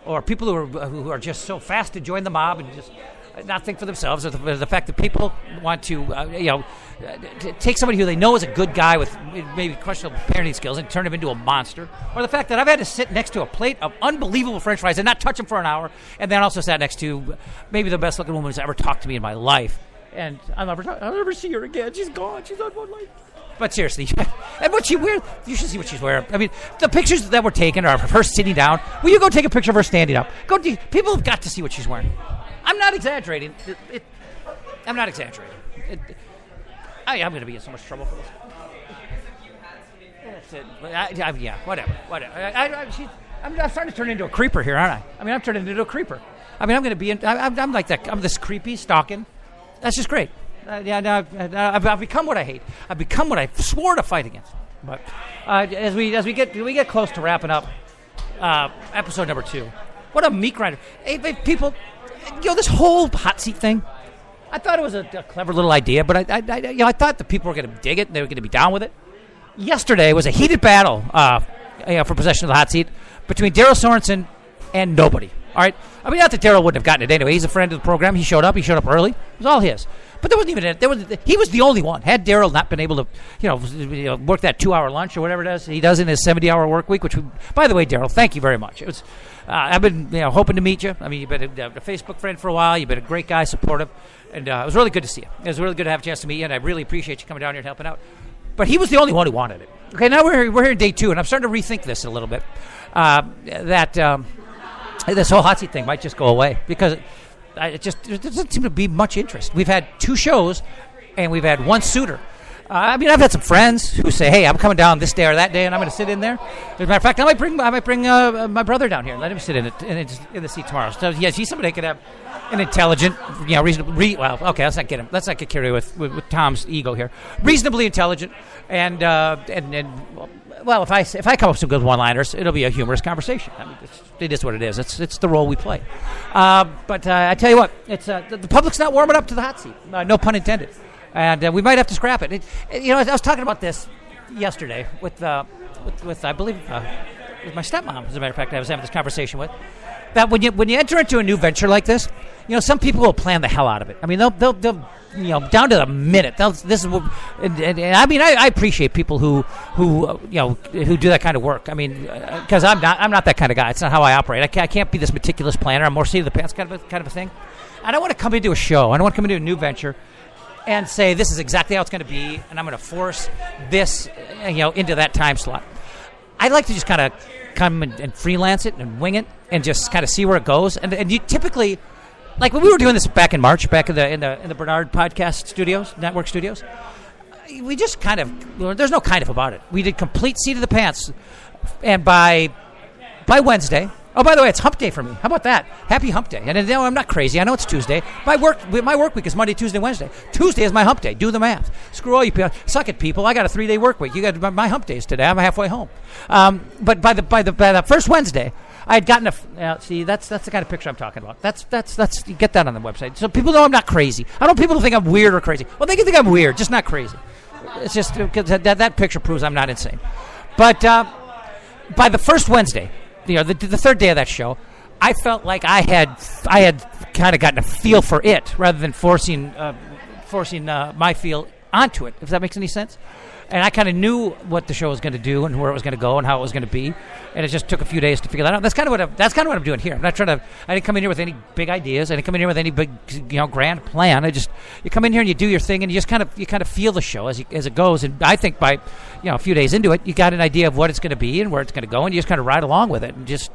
or people who are just so fast to join the mob and just not think for themselves, or the fact that people want to take somebody who they know is a good guy with maybe questionable parenting skills and turn him into a monster, or the fact that I've had to sit next to a plate of unbelievable French fries and not touch them for an hour, and then also sat next to maybe the best looking woman who's ever talked to me in my life, and I'll never see her again. She's gone. She's on one life. But seriously, and what she wears, you should see what she's wearing. I mean, the pictures that were taken are of her sitting down. Will you go take a picture of her standing up? People have got to see what she's wearing. I'm not exaggerating. I'm not exaggerating. I'm going to be in so much trouble for this. That's it. Yeah, whatever. I'm starting to turn into a creeper here, aren't I? I mean, I'm turning into a creeper. I mean, I'm going to be in. I'm like that. I'm this creepy stalking. That's just great. I've become what I hate. I've become what I swore to fight against. But as we get close to wrapping up episode number 2, what a meat grinder! Hey, people, this whole hot seat thing. I thought it was a clever little idea, but I thought the people were going to dig it and they were going to be down with it. Yesterday was a heated battle for possession of the hot seat between Daryl Sorensen and nobody. All right, I mean, not that Daryl wouldn't have gotten it anyway. He's a friend of the program. He showed up early. It was all his. But there wasn't even he was the only one. Had Daryl not been able to work that 2-hour lunch or whatever it is he does in his 70-hour work week, which, by the way, Daryl, thank you very much. It was I've been hoping to meet you. I mean, you've been a Facebook friend for a while. You've been a great guy, supportive, and it was really good to see you. It was really good to have a chance to meet you, and I really appreciate you coming down here and helping out. But he was the only one who wanted it. Okay, now we're here in day 2, and I'm starting to rethink this a little bit. This whole hot seat thing might just go away, because there doesn't seem to be much interest. We've had 2 shows, and we've had 1 suitor. I mean, I've had some friends who say, "Hey, I'm coming down this day or that day, and I'm going to sit in there." As a matter of fact, I might bring my brother down here and let him sit in the seat tomorrow. So yes, he's somebody that could have an intelligent, reasonably. Well, okay, let's not get carried away with Tom's ego here. Reasonably intelligent, and well, if I come up with some good one-liners, it'll be a humorous conversation. I mean, it is what it is. It's the role we play. But I tell you what, it's the public's not warming up to the hot seat. No pun intended. And we might have to scrap it. I was talking about this yesterday with I believe with my stepmom. As a matter of fact, I was having this conversation with that when you enter into a new venture like this, some people will plan the hell out of it. I mean, they'll down to the minute. This is what, and I mean, I appreciate people who do that kind of work. I mean, because I'm not that kind of guy. It's not how I operate. I can't be this meticulous planner. I'm more seat of the pants kind of a thing. I don't want to come into a show. I don't want to come into a new venture and say this is exactly how it's going to be, and I'm going to force this, into that time slot. I like to just kind of come and freelance it and wing it and just kind of see where it goes. And you typically, like when we were doing this back in March, back in the Bernard podcast studios, network studios, we just kind of, there's no kind of about it. We did complete seat of the pants, and by Wednesday. Oh, by the way, it's hump day for me. How about that? Happy hump day. And I'm not crazy. I know it's Tuesday. My work week is Monday, Tuesday, Wednesday. Tuesday is my hump day. Do the math. Screw all you people. Suck it, people. I got a 3-day work week. You got my hump days today. I'm halfway home. But by the first Wednesday, I had gotten see, that's the kind of picture I'm talking about. That's you get that on the website. So people know I'm not crazy. I don't want people to think I'm weird or crazy. Well, they can think I'm weird, just not crazy. It's just that picture proves I'm not insane. But by the first Wednesday, the third day of that show, I felt like I had kind of gotten a feel for it rather than forcing my feel onto it, if that makes any sense. And I kind of knew what the show was going to do and where it was going to go and how it was going to be, and it just took a few days to figure that out. That's kind of what I'm doing here. I'm not trying to. I didn't come in here with any big ideas. I didn't come in here with any big, grand plan. You come in here and you do your thing, and you just kind of feel the show as it goes. And I think by a few days into it, you got an idea of what it's going to be and where it's going to go, and you just kind of ride along with it and just.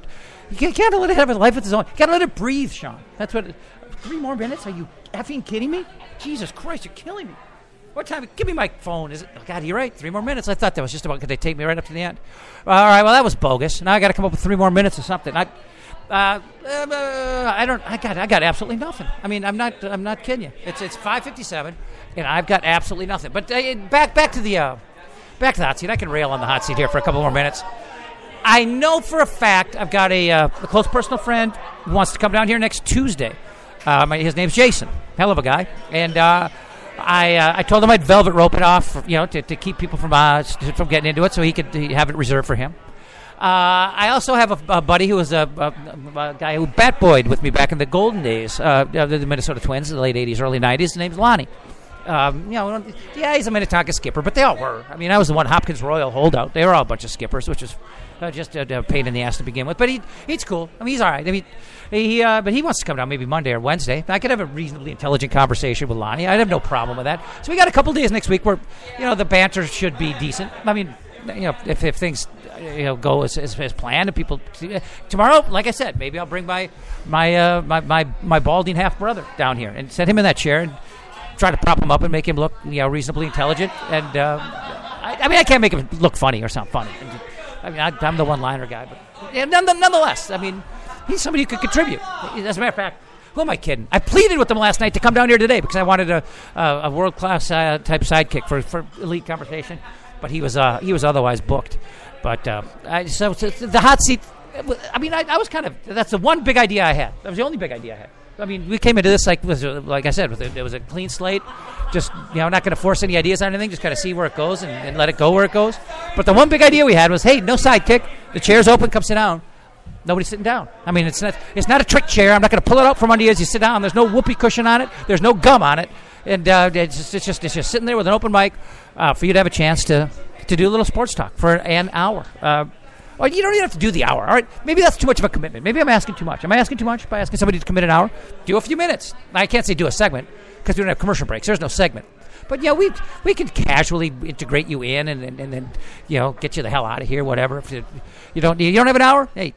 You can't let it have a life of its own. You got to let it breathe, Sean. That's what. 3 more minutes? Are you effing kidding me? Jesus Christ, you're killing me. What time? Give me my phone. Is it? Oh God, you're right. 3 more minutes. I thought that was just about. Could they take me right up to the end? All right. Well, that was bogus. Now I got to come up with 3 more minutes or something. I don't. I got absolutely nothing. I mean, I'm not kidding you. It's 5:57, and I've got absolutely nothing. But back to the hot seat. I can rail on the hot seat here for a couple more minutes. I know for a fact I've got a close personal friend who wants to come down here next Tuesday. His name's Jason. Hell of a guy, and. I told him I'd velvet rope it off, to keep people from getting into it, so he could have it reserved for him. I also have a buddy who was a guy who bat-boyed with me back in the golden days, of the Minnesota Twins, in the late 80s, early 90s. His name's Lonnie. He's a Minnetonka skipper, but they all were. I mean, I was the one Hopkins Royal holdout. They were all a bunch of skippers, which was just a pain in the ass to begin with. But he's cool. I mean, he's all right. I mean, but he wants to come down maybe Monday or Wednesday. I could have a reasonably intelligent conversation with Lonnie. I'd have no problem with that. So we got a couple days next week where, the banter should be decent. I mean, if things go as planned, and people tomorrow, like I said, maybe I'll bring my balding half brother down here and set him in that chair and try to prop him up and make him look reasonably intelligent. And I can't make him look funny or sound funny. I mean, I'm the one-liner guy, but nonetheless, I mean, he's somebody who could contribute. As a matter of fact, who am I kidding? I pleaded with him last night to come down here today because I wanted a world-class type sidekick for elite conversation, but he was otherwise booked. But so the hot seat. I mean, I was kind of. That's the one big idea I had. That was the only big idea I had. I mean, we came into this like I said, it was a clean slate. Just not going to force any ideas on anything. Just kind of see where it goes and let it go where it goes. But the one big idea we had was, hey, no sidekick. The chair's open. Come sit down. Nobody's sitting down. I mean, it's not a trick chair. I'm not going to pull it out from under you as you sit down. There's no whoopee cushion on it. There's no gum on it, and it's just sitting there with an open mic for you to have a chance to do a little sports talk for an hour. Or you don't even have to do the hour. All right, maybe that's too much of a commitment. Maybe I'm asking too much. Am I asking too much by asking somebody to commit an hour? Do a few minutes. I can't say do a segment because we don't have commercial breaks. There's no segment. But we can casually integrate you in and then get you the hell out of here. Whatever. If you don't have an hour, hey,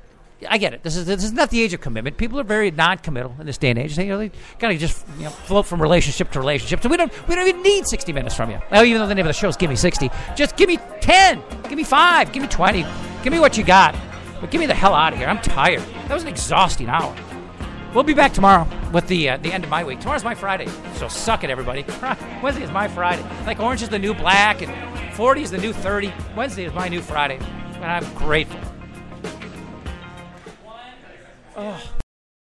I get it. This is not the age of commitment. People are very non-committal in this day and age. They kind of just float from relationship to relationship. So we don't even need 60 minutes from you. Well, even though the name of the show is Give Me 60, just give me 10, give me 5, give me 20, give me what you got. But get me the hell out of here. I'm tired. That was an exhausting hour. We'll be back tomorrow with the end of my week. Tomorrow's my Friday, so suck it, everybody. Wednesday is my Friday. Like orange is the new black and 40 is the new 30. Wednesday is my new Friday, and I'm grateful. Oh.